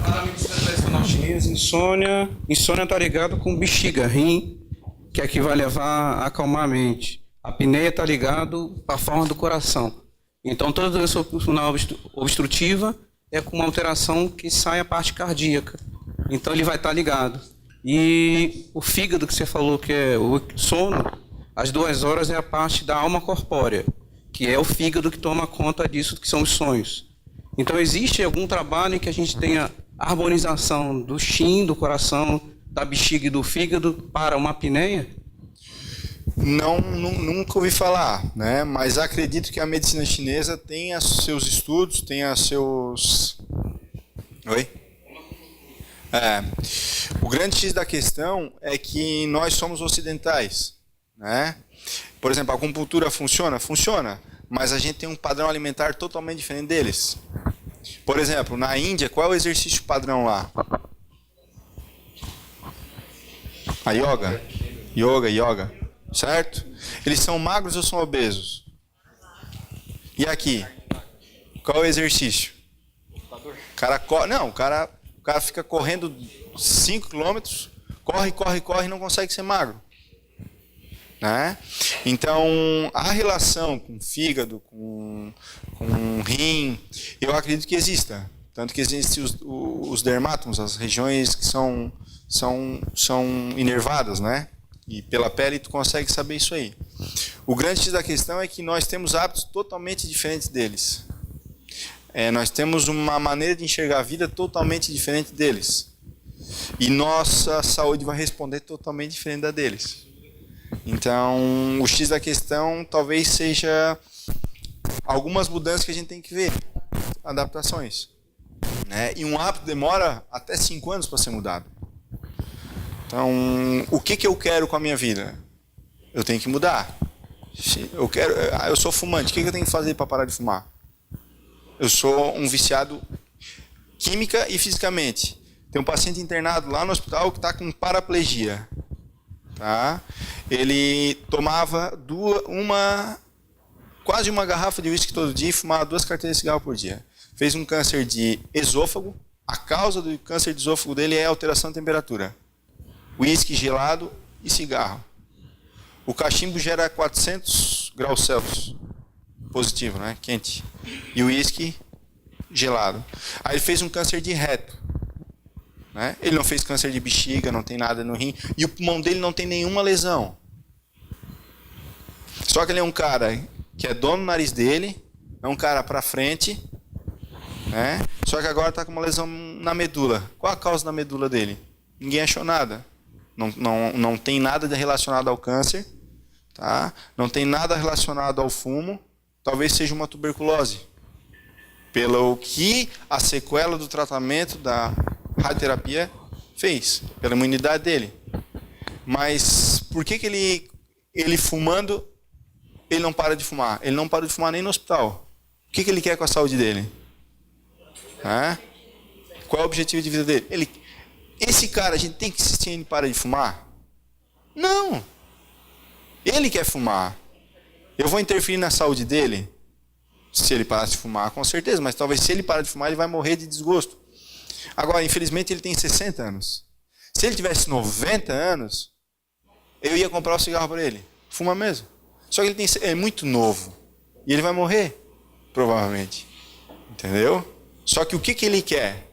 para a medicina tradicional chinesa, insônia está ligado com bexiga, rim, que é que vai levar a acalmar a mente. A apneia está ligado à forma do coração. Então, toda doença pulmonar obstrutiva é com uma alteração que sai a parte cardíaca. Então, ele vai estar ligado. E o fígado que você falou, que é o sono, às 2 horas é a parte da alma corpórea, que é o fígado que toma conta disso, que são os sonhos. Então, existe algum trabalho em que a gente tenha harmonização do Shin, do coração, da bexiga e do fígado para uma apneia? Não, nunca ouvi falar, né? Mas acredito que a medicina chinesa tenha seus estudos, tenha seus... Oi? O grande X da questão é que nós somos ocidentais, né? Por exemplo, a acupuntura funciona? Funciona, mas a gente tem um padrão alimentar totalmente diferente deles. Por exemplo, na Índia, qual é o exercício padrão lá? A yoga? Yoga. Certo? Eles são magros ou são obesos? E aqui? Qual é o exercício? O cara fica correndo 5 km, corre e não consegue ser magro. Né? Então, a relação com fígado, com rim, eu acredito que exista. Tanto que existem os dermátomos, as regiões que são inervadas, né? E pela pele tu consegue saber isso aí. O grande X da questão é que nós temos hábitos totalmente diferentes deles. Nós temos uma maneira de enxergar a vida totalmente diferente deles. E nossa saúde vai responder totalmente diferente da deles. Então, o X da questão talvez seja algumas mudanças que a gente tem que ver. Adaptações. Né? E um hábito demora até 5 anos para ser mudado. Então, o que eu quero com a minha vida? Eu tenho que mudar. Eu sou fumante, o que eu tenho que fazer para parar de fumar? Eu sou um viciado química e fisicamente. Tem um paciente internado lá no hospital que está com paraplegia. Tá? Ele tomava quase uma garrafa de uísque todo dia e fumava 2 carteiras de cigarro por dia. Fez um câncer de esôfago. A causa do câncer de esôfago dele é a alteração de temperatura. Uísque gelado e cigarro. O cachimbo gera 400 graus Celsius. Positivo, né? Quente. E o uísque gelado. Aí ele fez um câncer de reto. Né? Ele não fez câncer de bexiga, não tem nada no rim. E o pulmão dele não tem nenhuma lesão. Só que ele é um cara que é dono do nariz dele, é um cara para frente, né? Só que agora está com uma lesão na medula. Qual a causa da medula dele? Ninguém achou nada. Não tem nada relacionado ao câncer, tá? Não tem nada relacionado ao fumo. Talvez seja uma tuberculose. Pelo que a sequela do tratamento da radioterapia fez, pela imunidade dele. Mas por que ele fumando, ele não para de fumar? Ele não para de fumar nem no hospital. O que ele quer com a saúde dele? Qual é o objetivo de vida dele? Esse cara, a gente tem que insistir em ele para de fumar? Não. Ele quer fumar. Eu vou interferir na saúde dele? Se ele parar de fumar, com certeza. Mas talvez se ele parar de fumar, ele vai morrer de desgosto. Agora, infelizmente, ele tem 60 anos. Se ele tivesse 90 anos, eu ia comprar o cigarro para ele. Fuma mesmo. Só que ele é muito novo. E ele vai morrer, provavelmente. Entendeu? Só que o que ele quer?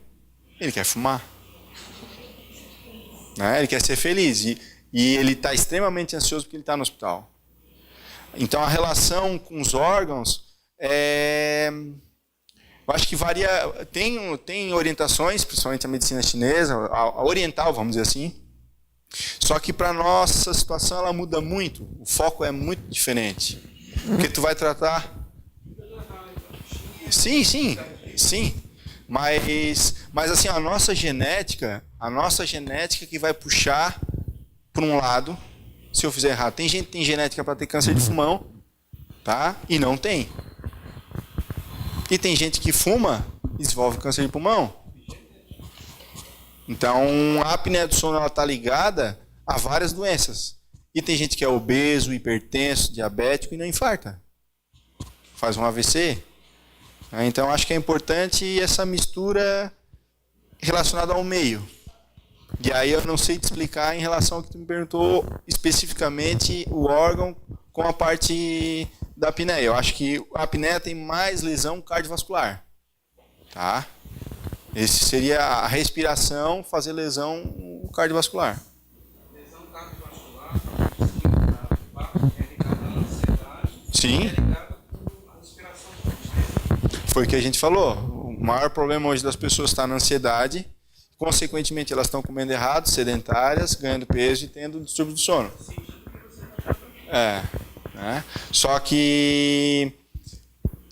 Ele quer fumar. Né? Ele quer ser feliz. E ele está extremamente ansioso porque ele está no hospital. Então, a relação com os órgãos eu acho que varia. Tem orientações, principalmente a medicina chinesa, a oriental, vamos dizer assim. Só que para nossa situação ela muda muito. O foco é muito diferente. Porque tu vai tratar. Sim. Mas assim, a nossa genética que vai puxar para um lado, se eu fizer errado. Tem gente que tem genética para ter câncer de pulmão, tá? E não tem. E tem gente que fuma e desenvolve câncer de pulmão. Então, a apneia do sono está ligada a várias doenças. E tem gente que é obeso, hipertenso, diabético e não infarta. Faz um AVC. Então, acho que é importante essa mistura relacionada ao meio. E aí eu não sei te explicar em relação ao que tu me perguntou especificamente o órgão com a parte da apneia. Eu acho que a apneia tem mais lesão cardiovascular. Tá? Esse seria a respiração fazer lesão cardiovascular. Lesão cardiovascular é ligada à ansiedade. Sim. É ligada à respiração. Foi o que a gente falou. O maior problema hoje das pessoas está na ansiedade. Consequentemente, elas estão comendo errado, sedentárias, ganhando peso e tendo distúrbio do sono. Né? Só que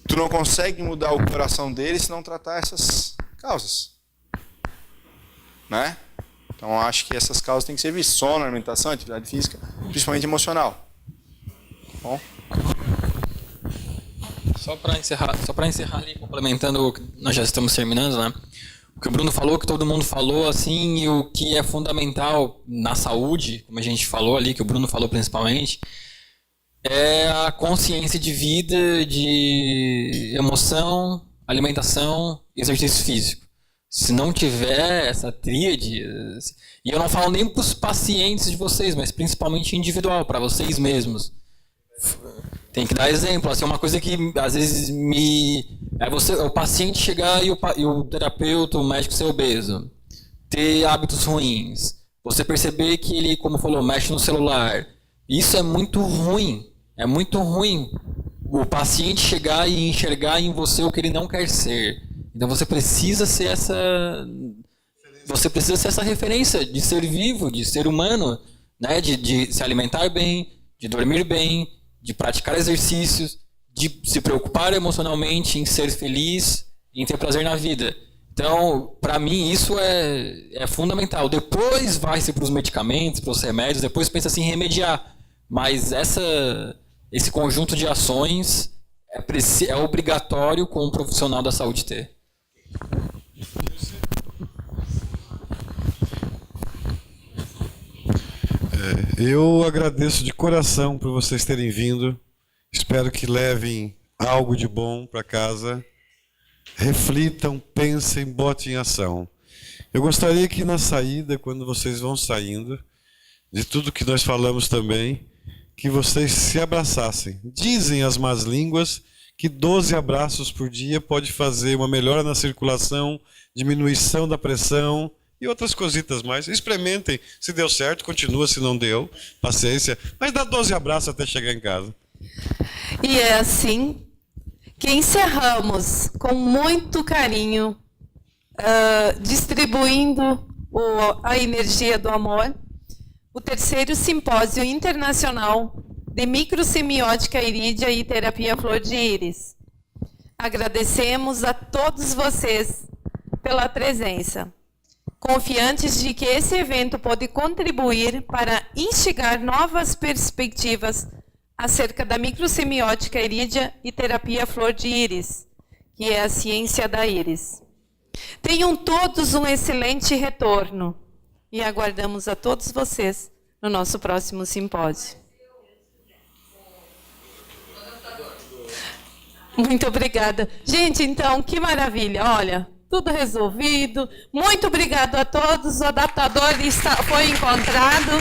tu não consegue mudar o coração deles se não tratar essas causas. Né? Então, acho que essas causas têm que ser vistas. Sono, alimentação, atividade física, principalmente emocional. Bom? Só para encerrar ali, complementando, nós já estamos terminando, né? O que o Bruno falou, que todo mundo falou, assim, e o que é fundamental na saúde, como a gente falou ali, que o Bruno falou principalmente, é a consciência de vida, de emoção, alimentação e exercício físico. Se não tiver essa tríade, e eu não falo nem para os pacientes de vocês, mas principalmente individual, para vocês mesmos. Tem que dar exemplo, assim, uma coisa que às vezes o paciente chegar e o terapeuta, o médico ser obeso, ter hábitos ruins, você perceber que ele, como falou, mexe no celular. Isso é muito ruim. É muito ruim o paciente chegar e enxergar em você o que ele não quer ser. Então você precisa ser essa referência de ser vivo, de ser humano, né? De se alimentar bem, de dormir bem, de praticar exercícios, de se preocupar emocionalmente, em ser feliz, em ter prazer na vida. Então, para mim, isso é fundamental. Depois vai-se para os medicamentos, para os remédios, depois pensa-se em remediar. Mas esse conjunto de ações é obrigatório com um profissional da saúde ter. Eu agradeço de coração por vocês terem vindo. Espero que levem algo de bom para casa. Reflitam, pensem, botem em ação. Eu gostaria que na saída, quando vocês vão saindo, de tudo que nós falamos também, que vocês se abraçassem. Dizem as más línguas que 12 abraços por dia pode fazer uma melhora na circulação, diminuição da pressão e outras cositas mais. Experimentem. Se deu certo, continua. Se não deu, paciência. Mas dá 12 abraços até chegar em casa. E é assim que encerramos com muito carinho, distribuindo a energia do amor, o 3º Simpósio Internacional de Microsemiótica Irídia e Terapia Flor de Íris. Agradecemos a todos vocês pela presença, confiantes de que esse evento pode contribuir para instigar novas perspectivas acerca da microsemiótica irídia e terapia flor de íris, que é a ciência da íris. Tenham todos um excelente retorno e aguardamos a todos vocês no nosso próximo simpósio. Muito obrigada. Gente, então, que maravilha. Olha, tudo resolvido. Muito obrigado a todos. O adaptador foi encontrado.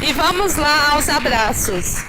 E vamos lá aos abraços.